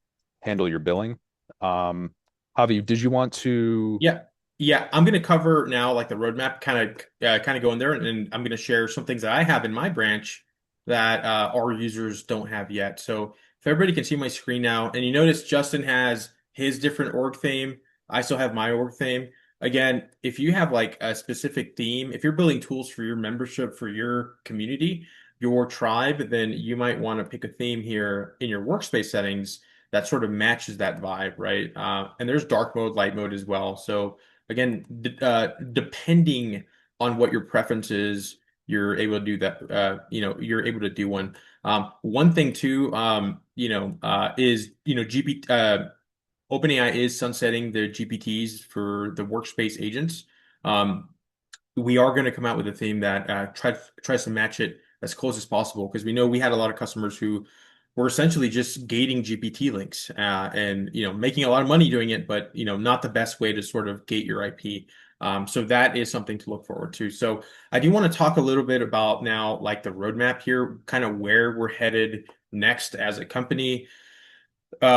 handle your billing. Um, Javi, did you want to? Yeah. Yeah, I'm going to cover now like the roadmap, kind of go in there, and I'm going to share some things that I have in my branch that our users don't have yet. So if everybody can see my screen now, and you notice Justin has his different org theme, I still have my org theme. Again, if you have like a specific theme, if you're building tools for your membership, for your community, your tribe, then you might want to pick a theme here in your workspace settings that sort of matches that vibe, right? And there's dark mode, light mode as well. So again, depending on what your preference is, you're able to do that. You're able to do one. One thing too, is GPT. OpenAI is sunsetting the GPTs for the workspace agents. Um, we are going to come out with a theme that tries to match it as close as possible because we know we had a lot of customers who were essentially just gating GPT links and making a lot of money doing it, but not the best way to sort of gate your IP. So that is something to look forward to. So I do want to talk a little bit about now like the roadmap here, kind of where we're headed next as a company.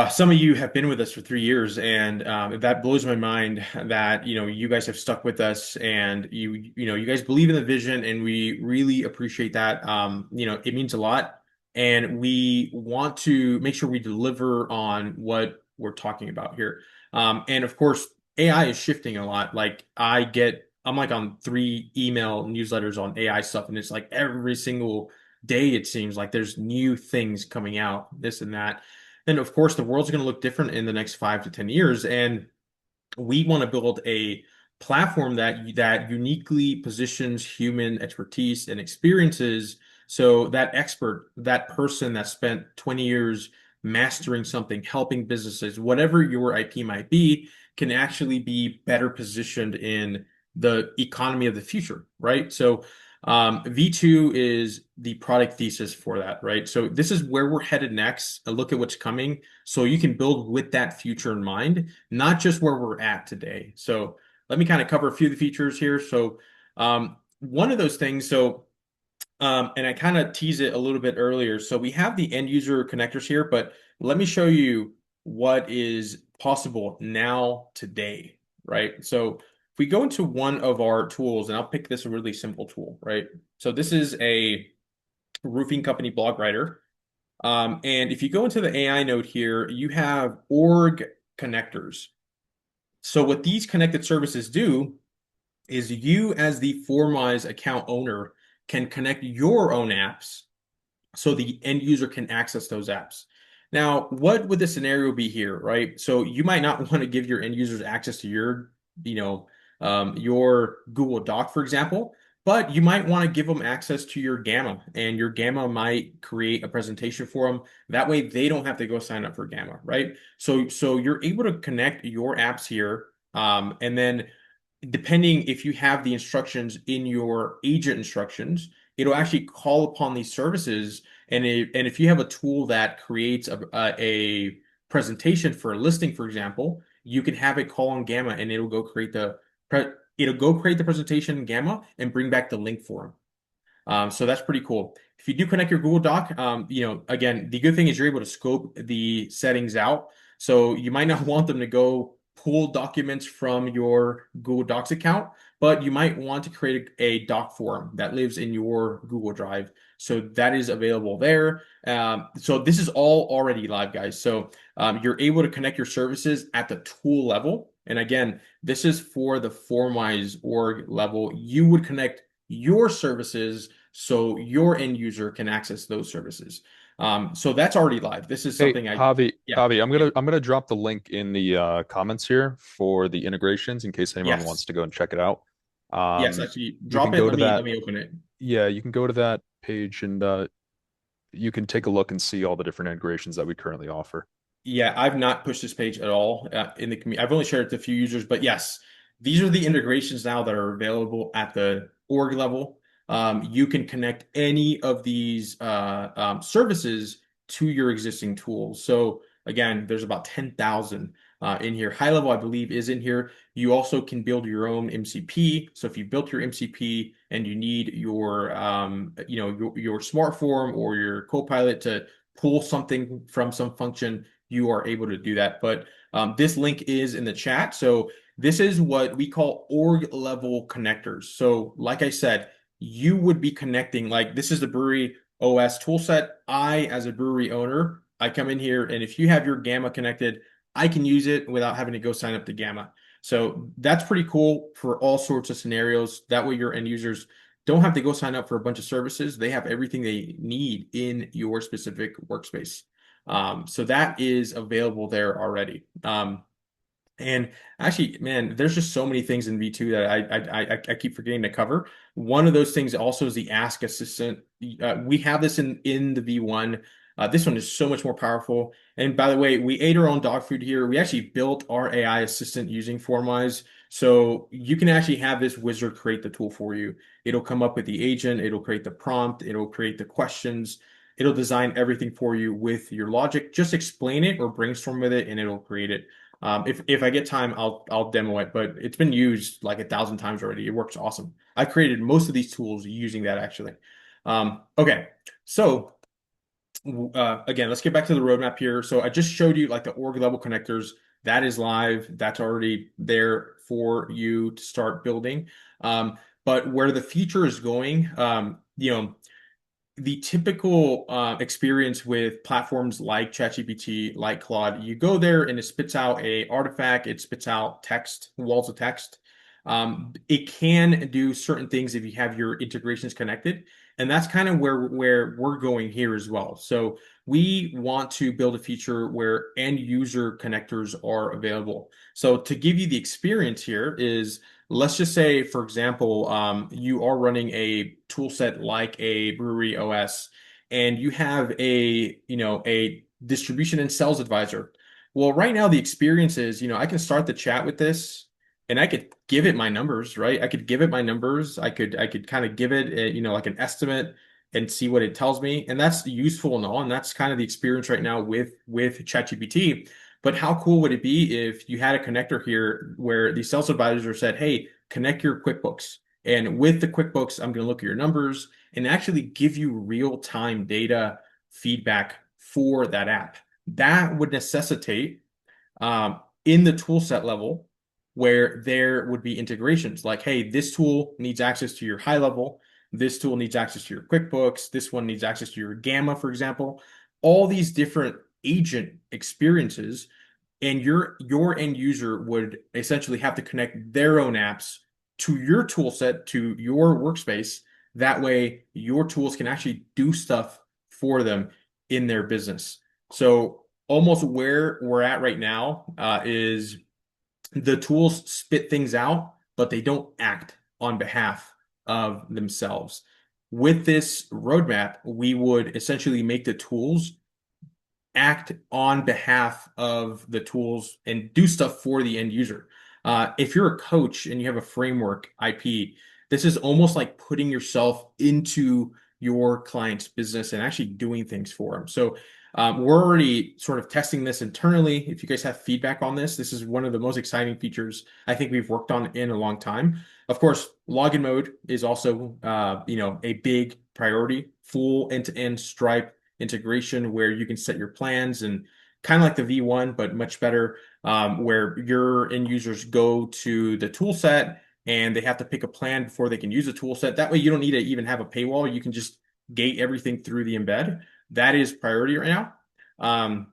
Some of you have been with us for 3 years, and that blows my mind that you guys have stuck with us, and you guys believe in the vision, and we really appreciate that. It means a lot, and we want to make sure we deliver on what we're talking about here. And of course, AI is shifting a lot. Like I'm like on 3 email newsletters on AI stuff, and it's like every single day it seems like there's new things coming out, this and that. And of course, the world's going to look different in the next 5 to 10 years. And we want to build a platform that uniquely positions human expertise and experiences so that expert, that person that spent 20 years mastering something, helping businesses, whatever your IP might be, can actually be better positioned in the economy of the future, right? So V2 is the product thesis for that, right? So this is where we're headed next. A look at what's coming so you can build with that future in mind, not just where we're at today. So let me kind of cover a few of the features here. So one of those things, and I kind of tease it a little bit earlier. So we have the end user connectors here, but let me show you what is possible now today, right? So if we go into one of our tools, and I'll pick this a really simple tool, right? So this is a roofing company blog writer. And if you go into the AI node here, you have org connectors. So what these connected services do is you as the FormWise account owner can connect your own apps so the end user can access those apps. Now, what would the scenario be here, right? So you might not want to give your end users access to your, you know, your Google Doc, for example, but you might want to give them access to your Gamma, and your Gamma might create a presentation for them. That way, they don't have to go sign up for Gamma, right? So you're able to connect your apps here, and then depending if you have the instructions in your agent instructions, it'll actually call upon these services. And if you have a tool that creates a presentation for a listing, for example, you can have it call on Gamma and it'll go create the presentation in Gamma and bring back the link for them. So that's pretty cool. If you do connect your Google Doc, again, the good thing is you're able to scope the settings out. So you might not want them to go pull documents from your Google Docs account, but you might want to create a doc form that lives in your Google Drive. So that is available there. So this is all already live, guys. So you're able to connect your services at the tool level. And again, this is for the FormWise org level. You would connect your services so your end user can access those services. So that's already live. This is Hey, something yeah, Javi, I'm yeah, gonna drop the link in the comments here for the integrations in case anyone wants yes, to go and check it out. yes. Um, Actually, you can drop it. go to Let that, me open it. yeah, you can go to that page and you can take a look and see all the different integrations that we currently offer. Yeah, I've not pushed this page at all in the community. I've only shared it to a few users, but yes, these are the integrations now that are available at the org level. You can connect any of these services to your existing tools. So again, there's about 10,000 in here. High level, I believe, is in here. You also can build your own MCP. So if you built your MCP and you need your, your smart form or your Copilot to pull something from some function, you are able to do that. But this link is in the chat. So this is what we call org level connectors. So like I said, you would be connecting, like this is the brewery OS toolset. I, as a brewery owner, I come in here, and if you have your Gamma connected, I can use it without having to go sign up to Gamma. So that's pretty cool for all sorts of scenarios. That way your end users don't have to go sign up for a bunch of services. They have everything they need in your specific workspace. So that is available there already. And actually, man, there's just so many things in V2 that I keep forgetting to cover. One of those things also is the Ask Assistant. We have this in the V1. This one is so much more powerful. And by the way, we ate our own dog food here. We actually built our AI assistant using FormWise. So you can actually have this wizard create the tool for you. It'll come up with the agent, it'll create the prompt, it'll create the questions, it'll design everything for you with your logic. Just explain it or brainstorm with it, and it'll create it. If I get time, I'll demo it, but it's been used like 1,000 times already. It works awesome. I created most of these tools using that actually. Okay, so again, let's get back to the roadmap here. So I just showed you like the org level connectors. That is live. That's already there for you to start building. But where the future is going, the typical experience with platforms like ChatGPT, like Claude, you go there and it spits out a artifact, it spits out text, walls of text. It can do certain things if you have your integrations connected, and that's kind of where we're going here as well. So we want to build a feature where end user connectors are available. So to give you the experience here is, let's just say, for example, you are running a tool set like a brewery OS, and you have a distribution and sales advisor. Well, right now the experience is, I can start the chat with this, and I could give it my numbers, right? I could give it my numbers. I could kind of give it, like an estimate and see what it tells me, and that's useful and all. And that's kind of the experience right now with ChatGPT. But how cool would it be if you had a connector here where the sales advisor said, "Hey, connect your QuickBooks, and with the QuickBooks, I'm going to look at your numbers and actually give you real-time data feedback for that app." That would necessitate in the tool set level where there would be integrations like, hey, this tool needs access to your high level. This tool needs access to your QuickBooks. This one needs access to your Gamma, for example. All these different agent experiences, and your end user would essentially have to connect their own apps to your tool set, to your workspace. That way, your tools can actually do stuff for them in their business. So almost where we're at right now is the tools spit things out, but they don't act on behalf of themselves. With this roadmap, we would essentially make the tools act on behalf of the tools and do stuff for the end user. If you're a coach and you have a framework IP, this is almost like putting yourself into your client's business and actually doing things for them. So we're already sort of testing this internally. If you guys have feedback on this, this is one of the most exciting features I think we've worked on in a long time. Of course, login mode is also, a big priority. Full end-to-end Stripe integration where you can set your plans, and kind of like the V1, but much better, where your end users go to the tool set and they have to pick a plan before they can use the tool set. That way you don't need to even have a paywall. You can just gate everything through the embed. That is priority right now.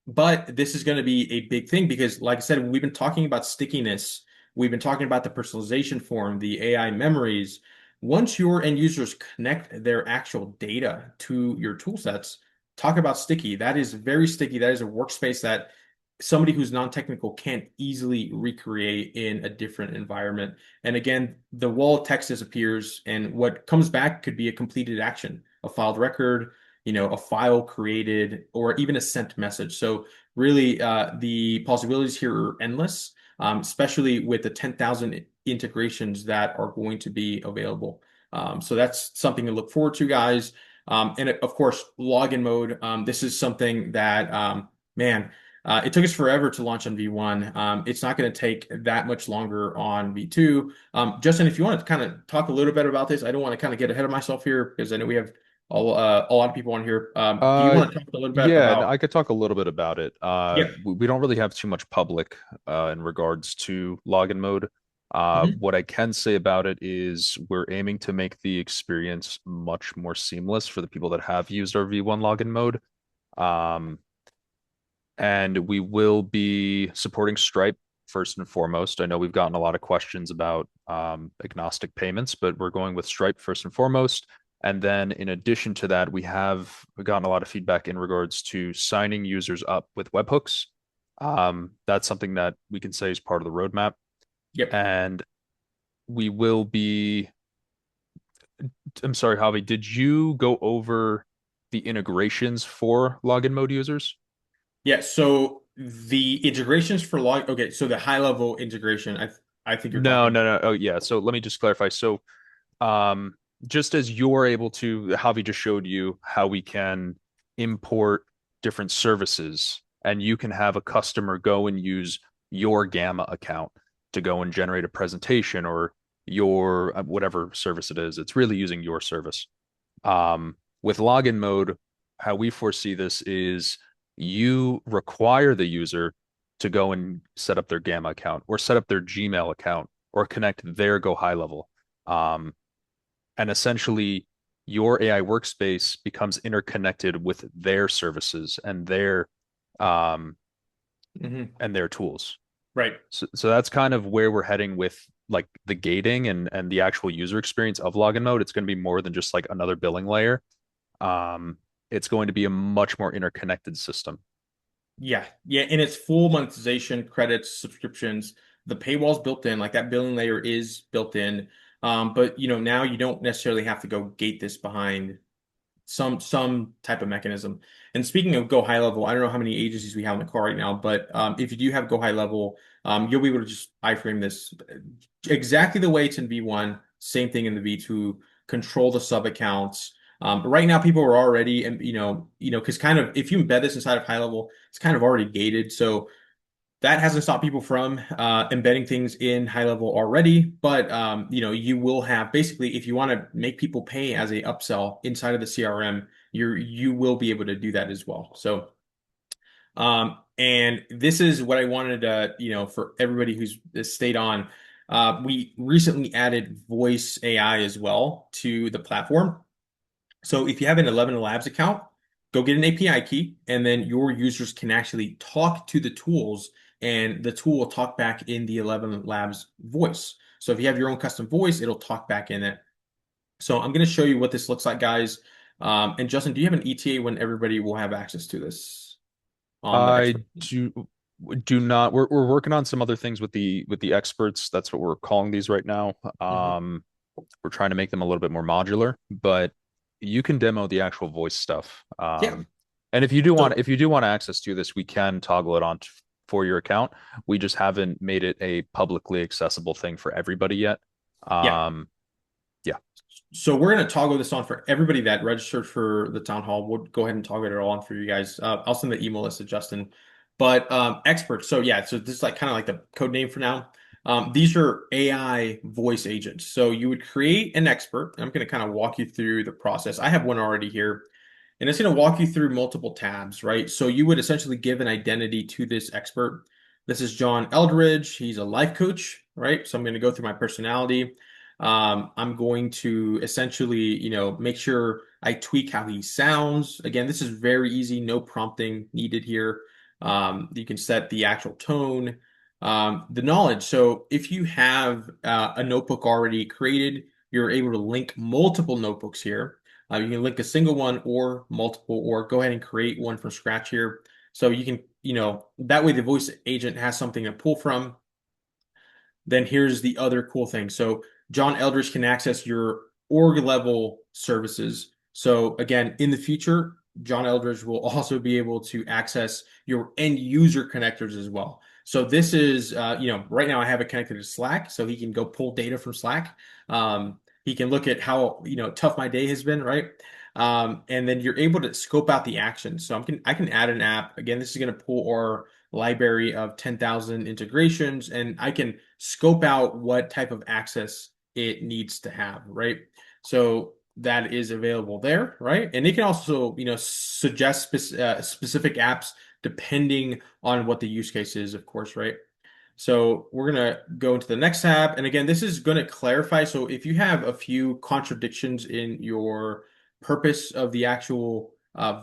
But this is going to be a big thing because, like I said, we've been talking about stickiness. We've been talking about the personalization form, the AI memories. Once your end users connect their actual data to your tool sets, talk about sticky. That is very sticky. That is a workspace that somebody who's non-technical can't easily recreate in a different environment. And again, the wall of text disappears, and what comes back could be a completed action, a filed record, a file created, or even a sent message. So really, the possibilities here are endless, especially with the 10,000 integrations that are going to be available. So that's something to look forward to, guys. And of course, login mode. This is something that, man, it took us forever to launch on V1. It's not going to take that much longer on V2. Justin, if you want to kind of talk a little bit about this, I don't want to kind of get ahead of myself here because I know we have a lot of people on here. Do you Uh, want to talk a little bit yeah, about? I could talk a little bit about it. Yeah. We don't really have too much public in regards to login mode. Mhm. What I can say about it is we're aiming to make the experience much more seamless for the people that have used our V1 login mode. Um, and we will be supporting Stripe first and foremost. I know we've gotten a lot of questions about agnostic payments, but we're going with Stripe first and foremost. And then in addition to that, we have gotten a lot of feedback in regards to signing users up with webhooks. That's something that we can say is part of the roadmap. Yep. And we will be, I'm sorry, Javi, did you go over the integrations for login mode users? Yeah. So the integrations for log. Okay. So the high level integration. I think you're No, talking. no, no. Oh, yeah. So let me just clarify. So, um, just as you're able to, Javi just showed you how we can import different services, and you can have a customer go and use your Gamma account to go and generate a presentation or your whatever service it is. It's really using your service. With login mode, how we foresee this is you require the user to go and set up their Gamma account or set up their Gmail account or connect their Go High level. Um, and essentially, your AI workspace becomes interconnected with their services um, Hmm. and their tools. Right. So that's kind of where we're heading with like the gating and the actual user experience of login mode. It's going to be more than just like another billing layer. Um, it's going to be a much more interconnected system. Yeah. Yeah. And it's full monetization, credits, subscriptions. The paywall's built in, like that billing layer is built in. But now you don't necessarily have to go gate this behind some type of mechanism. And speaking of go high level, I don't know how many agencies we have in the car right now, but if you do have go high level, you'll be able to just iframe this exactly the way it's in V1, same thing in the V2, control the sub accounts. But right now, people are already, and because kind of if you embed this inside of high level, it's kind of already gated. So that hasn't stopped people from embedding things in high level already, but you will have basically if you want to make people pay as a upsell inside of the CRM, you will be able to do that as well. So And this is what I wanted to, for everybody who's stayed on. We recently added voice AI as well to the platform. So if you have an 11 Labs account, go get an API key, and then your users can actually talk to the tools, and the tool will talk back in the 11 Labs voice. So if you have your own custom voice, it'll talk back in it. So I'm going to show you what this looks like, guys. And Justin, do you have an ETA when everybody will have access to this on the I expert? do not. We're working on some other things with the experts. That's what we're calling these right now. Mhm. We're trying to make them a little bit more modular, but you can demo the actual voice stuff. Yeah. And So if you do want access to this, we can toggle it on for your account. We just haven't made it a publicly accessible thing for everybody yet. yeah. Um, yeah. So we're going to toggle this on for everybody that registered for the town hall. We'll go ahead and toggle it all on for you guys. I'll send the email list to Justin. But experts. So yeah, so this is like kind of like the code name for now. These are AI voice agents. So you would create an expert. I'm going to kind of walk you through the process. I have one already here. And it's going to walk you through multiple tabs, right? So you would essentially give an identity to this expert. This is John Eldridge. He's a life coach, right? So I'm going to go through my personality. I'm going to essentially, make sure I tweak how he sounds. Again, this is very easy, no prompting needed here. You can set the actual tone, the knowledge. So if you have a notebook already created, you're able to link multiple notebooks here. You can link a single one or multiple, or go ahead and create one from scratch here. So you can, that way the voice agent has something to pull from. Then here's the other cool thing. So John Eldridge can access your org level services. So again, in the future, John Eldridge will also be able to access your end user connectors as well. So this is, right now I have it connected to Slack, so he can go pull data from Slack. He can look at how, tough my day has been, right? And then you're able to scope out the actions. So I can add an app. Again, this is going to pull our library of 10,000 integrations, and I can scope out what type of access it needs to have, right? So that is available there, right? And it can also, suggest specific apps depending on what the use case is, of course, right? So we're going to go into the next tab. And again, this is going to clarify. So if you have a few contradictions in your purpose of the actual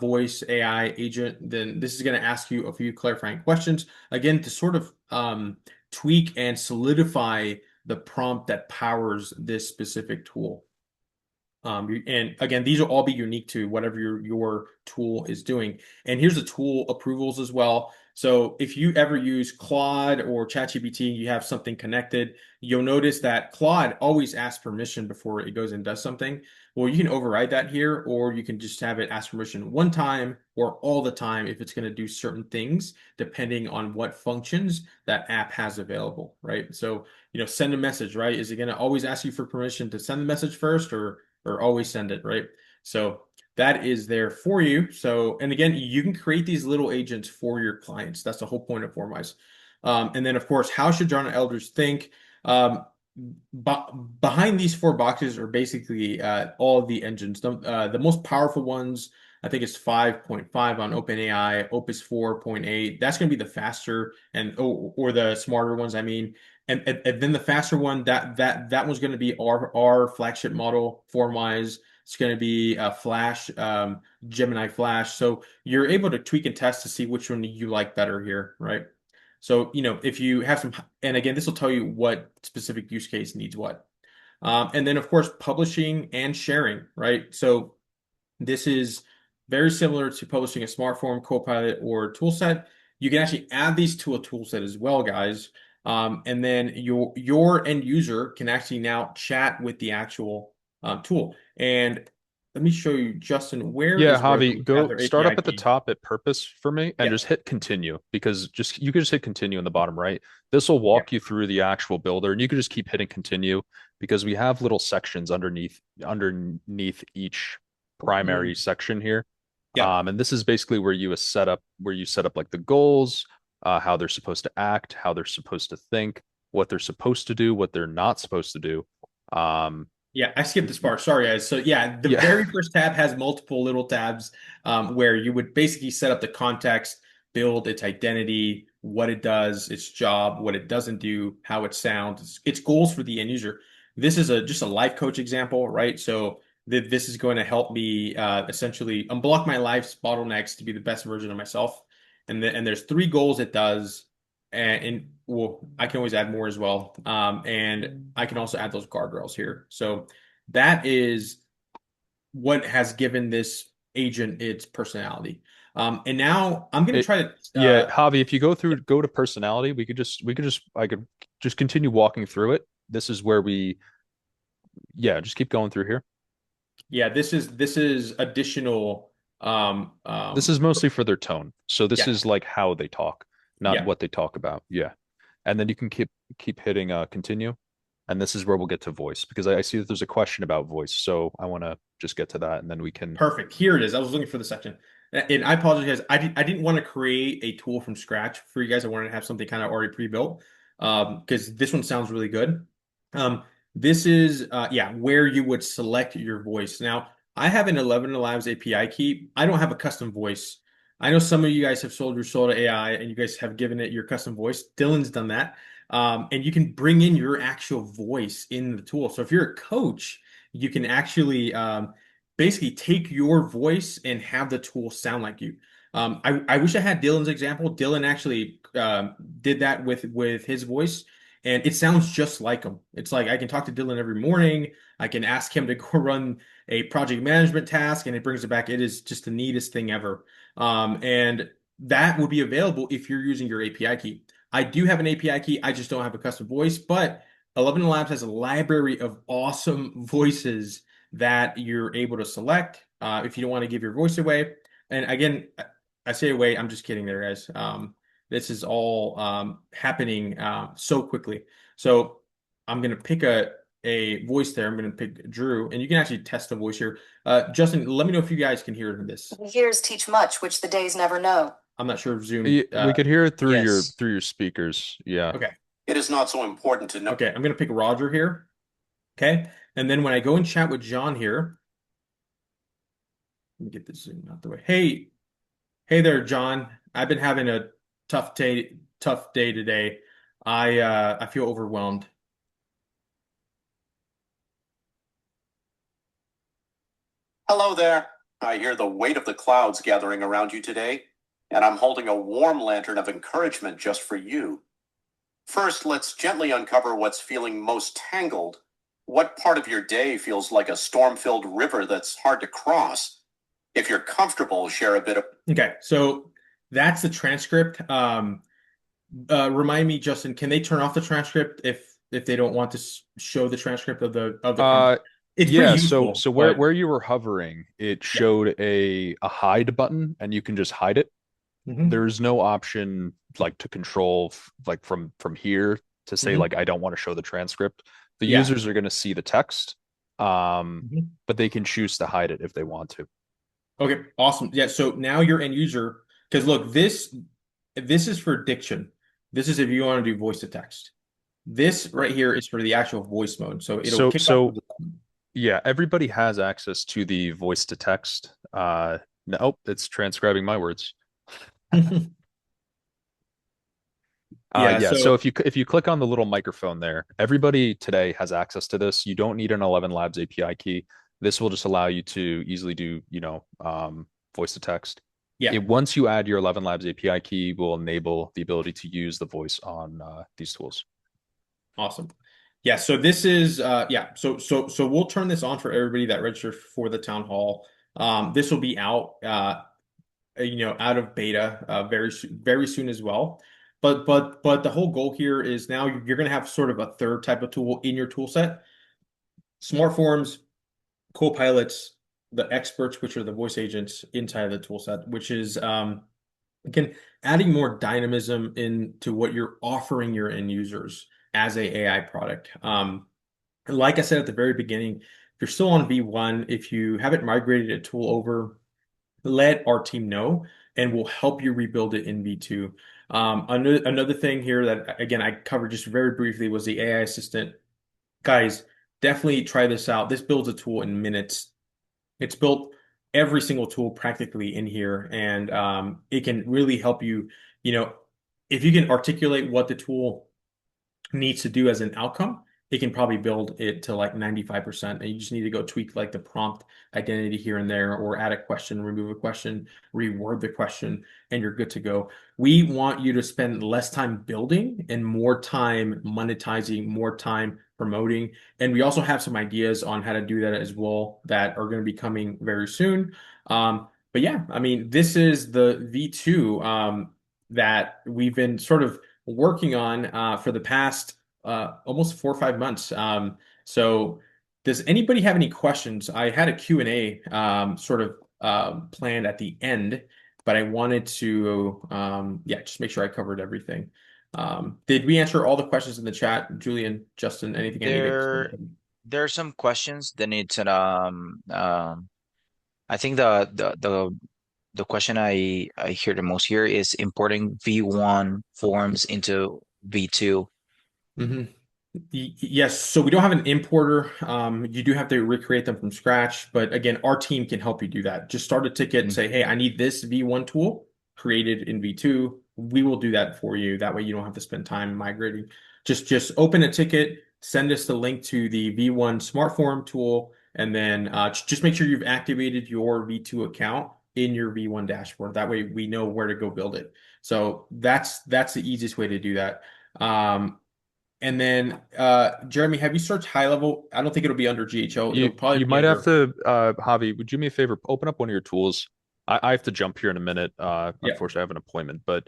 voice AI agent, then this is going to ask you a few clarifying questions, again, to sort of tweak and solidify the prompt that powers this specific tool. And again, these will all be unique to whatever your tool is doing. And here's the tool approvals as well. So if you ever use Claude or ChatGPT, you have something connected, you'll notice that Claude always asks permission before it goes and does something. Well, you can override that here, or you can just have it ask permission one time or all the time if it's going to do certain things, depending on what functions that app has available, right? So, send a message, right? Is it going to always ask you for permission to send the message first, or always send it, right? So that is there for you. So, and again, you can create these little agents for your clients. That's the whole point of FormWise. And then, of course, how should John Eldridge think? Um, Behind these four boxes are basically all of the engines. The most powerful ones, I think it's 5.5 on OpenAI, Opus 4.8. That's going to be the faster or the smarter ones, I mean. And then the faster one, that one's going to be our flagship model, FormWise. It's going to be Flash, Gemini Flash. So you're able to tweak and test to see which one you like better here, right? So, if you have some, and again, this will tell you what specific use case needs what. And then, of course, publishing and sharing, right? So this is very similar to publishing a Smartform, Copilot, or toolset. You can actually add these to a toolset as well, guys. And then your end user can actually now chat with the actual tool. And let me show you, Justin, where Yeah, is where they Javi, have go their start up API at the key? top at purpose for me and Yeah, just hit continue because you can just hit continue in the bottom right. This will yeah. walk you through the actual builder and you can just keep hitting continue because we have little sections underneath each primary Mm, section here. yeah. And this is basically where you set up like the goals, how they're supposed to act, how they're supposed to think, what they're supposed to do, what they're not supposed to do. Um, Yeah, I skipped this part. Sorry, guys. So yeah, the yeah. very first tab has multiple little tabs where you would basically set up the context. build its identity, what it does, its job, what it doesn't do, how it sounds, its goals for the end user. This is just a life coach example, right? So this is going to help me essentially unblock my life's bottlenecks to be the best version of myself. And there's three goals it does, and well, I can always add more as well. And I can also add those guardrails here. So that is what has given this agent its personality. And now I'm going to It, try to, yeah, Javi, if you go to personality, I could just continue walking through it. This is where yeah, just keep going through here. yeah, this is additional. This is mostly for their tone. So this Yeah, is like how they talk, not yeah, what they talk about. Yeah. And then you can keep hitting continue. And this is where we'll get to voice because I see that there's a question about voice. So I want to just get to that and then we can perfect. Here it is. I was looking for the section, and I apologize. I didn't want to create a tool from scratch for you guys. I wanted to have something kind of already pre-built, because this one sounds really good. This is yeah, where you would select your voice. Now, I have an 11 Labs API key. I don't have a custom voice. I know some of you guys have sold your soul to AI and you guys have given it your custom voice. Dylan's done that. And you can bring in your actual voice in the tool. So if you're a coach, you can actually basically take your voice and have the tool sound like you. I wish I had Dylan's example. Dylan actually did that with his voice, and it sounds just like him. It's like I can talk to Dylan every morning. I can ask him to go run a project management task, and it brings it back. It is just the neatest thing ever. And that will be available if you're using your API key. I do have an API key. I just don't have a custom voice, but 11 Labs has a library of awesome voices that you're able to select if you don't want to give your voice away. And again, I say away, I'm just kidding there, guys. This is all happening so quickly. So I'm going to pick a voice there. I'm going to pick Drew, and you can actually test the voice here. Justin, let me know if you guys can hear this. Years teach much, which the days never know. I'm not sure if Zoom. we could hear it Yes. through your speakers. Yeah. Okay. It is not so important to know. Okay, I'm going to pick Roger here. Okay. And then when I go and chat with John here, let me get this Zoom out the way. Hey there, John. I've been having a tough day today. I feel overwhelmed. Hello there. I hear the weight of the clouds gathering around you today, and I'm holding a warm lantern of encouragement just for you. First, let's gently uncover what's feeling most tangled. What part of your day feels like a storm-filled river that's hard to cross? If you're comfortable, share a bit of. Okay, so that's the transcript. Remind me, Justin, can they turn off the transcript if they don't want to show the transcript of the It's pretty Yeah, useful, so but where you were hovering, it yeah. showed a hide button and you can just hide it. Mhm. There's no option like to control like from here to say Mhm. like I don't want to show the transcript. The Yeah. users are going to see the text, Mhm. but they can choose to hide it if they want to. Okay, awesome. Yeah, so now your end user, because look, this is for diction. This is if you want to do voice to text. This right here is for the actual voice mode. So it'll So kick off. so yeah, everybody has access to the voice to text. No, it's transcribing my words. Yeah, Yeah, so so if you click on the little microphone there, everybody today has access to this. You don't need an 11 Labs API key. This will just allow you to easily do, voice to text. yeah, Once you add your 11 Labs API key, will enable the ability to use the voice on these tools. awesome. Yeah, so this is yeah, so we'll turn this on for everybody that registered for the town hall. This will be out out of beta very soon as well. But the whole goal here is now you're going to have sort of a third type of tool in your tool set. Smart forms, co-pilots, the experts, which are the voice agents inside of the tool set, which is again adding more dynamism into what you're offering your end users as a AI product. Like I said at the very beginning, if you're still on V1, if you haven't migrated a tool over, let our team know and we'll help you rebuild it in V2. Another thing here that, again, I covered just very briefly was the AI assistant. Guys, definitely try this out. This builds a tool in minutes. It's built every single tool practically in here, and it can really help you, if you can articulate what the tool needs to do as an outcome, it can probably build it to like 95%. And you just need to go tweak like the prompt identity here and there, or add a question, remove a question, reword the question, and you're good to go. We want you to spend less time building and more time monetizing, more time promoting. And we also have some ideas on how to do that as well that are going to be coming very soon. But yeah, I mean, this is the V2 that we've been sort of working on for the past almost 4 or 5 months. So does anybody have any questions? I had a Q&A sort of planned at the end, but I wanted to just make sure I covered everything. Did we answer all the questions in the chat? Julian, Justin, anything I needed? There are some questions that need to I think the question I hear the most here is importing V1 forms into V2. Yes, so we don't have an importer. You do have to recreate them from scratch, but again, our team can help you do that. Just start a ticket and say, hey, I need this V1 tool created in V2. We will do that for you. That way you don't have to spend time migrating. Just open a ticket, send us the link to the V1 Smart Form tool, and then just make sure you've activated your V2 account in your V1 dashboard. That way we know where to go build it. So that's the easiest way to do that. And then, Jeremy, have you searched high level? I don't think it'll be under GHO. It'll probably You be might under... have to, Javi, would you do me a favor? Open up one of your tools. I have to jump here in a minute. Unfortunately, I have an appointment, but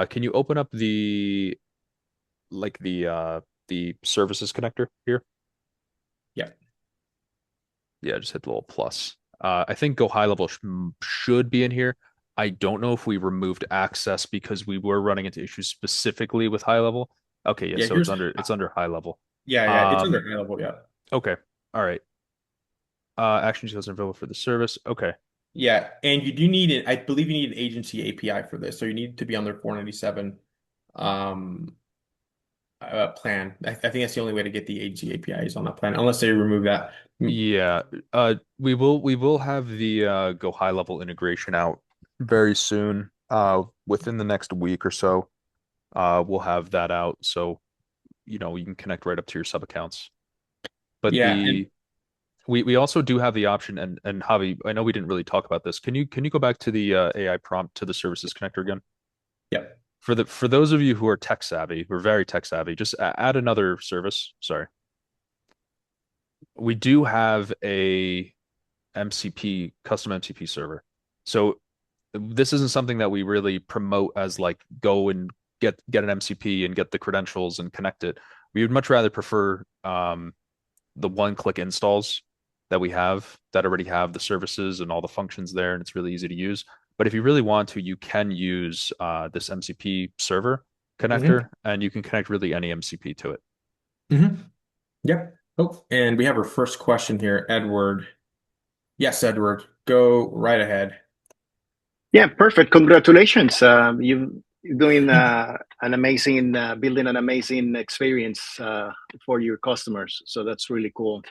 can you open up the services connector here? Yeah. Yeah, just hit the little plus. I think Go High Level should be in here. I don't know if we removed access because we were running into issues specifically with High Level. Okay, yeah, so it's under High Level. Yeah, it's under High Level, yeah. Okay, all right. Action details are available for the service. Okay. Yeah, and you do need it. I believe you need an agency API for this, so you need to be on their 497 plan. I think that's the only way to get the agency APIs on that plan, unless they remove that. Yeah, we will have the Go High Level integration out very soon. Within the next week or so, we'll have that out, so you can connect right up to your sub accounts. But yeah, we also do have the option, and Javi, I know we didn't really talk about this. Can you go back to the AI prompt to the services connector again? Yeah. For those of you who are tech savvy, who are very tech savvy, just add another service. Sorry. We do have a MCP, custom MCP server. So this isn't something that we really promote as like go and get an MCP and get the credentials and connect it. We would much rather prefer the one-click installs that we have that already have the services and all the functions there, and it's really easy to use. But if you really want to, you can use this MCP server connector, and you can connect really any MCP to it. Yep. Oh, and we have our first question here, Edward. Yes, Edward, go right ahead. Yeah, perfect. Congratulations. You're doing an amazing, building an amazing experience for your customers. So that's really cool.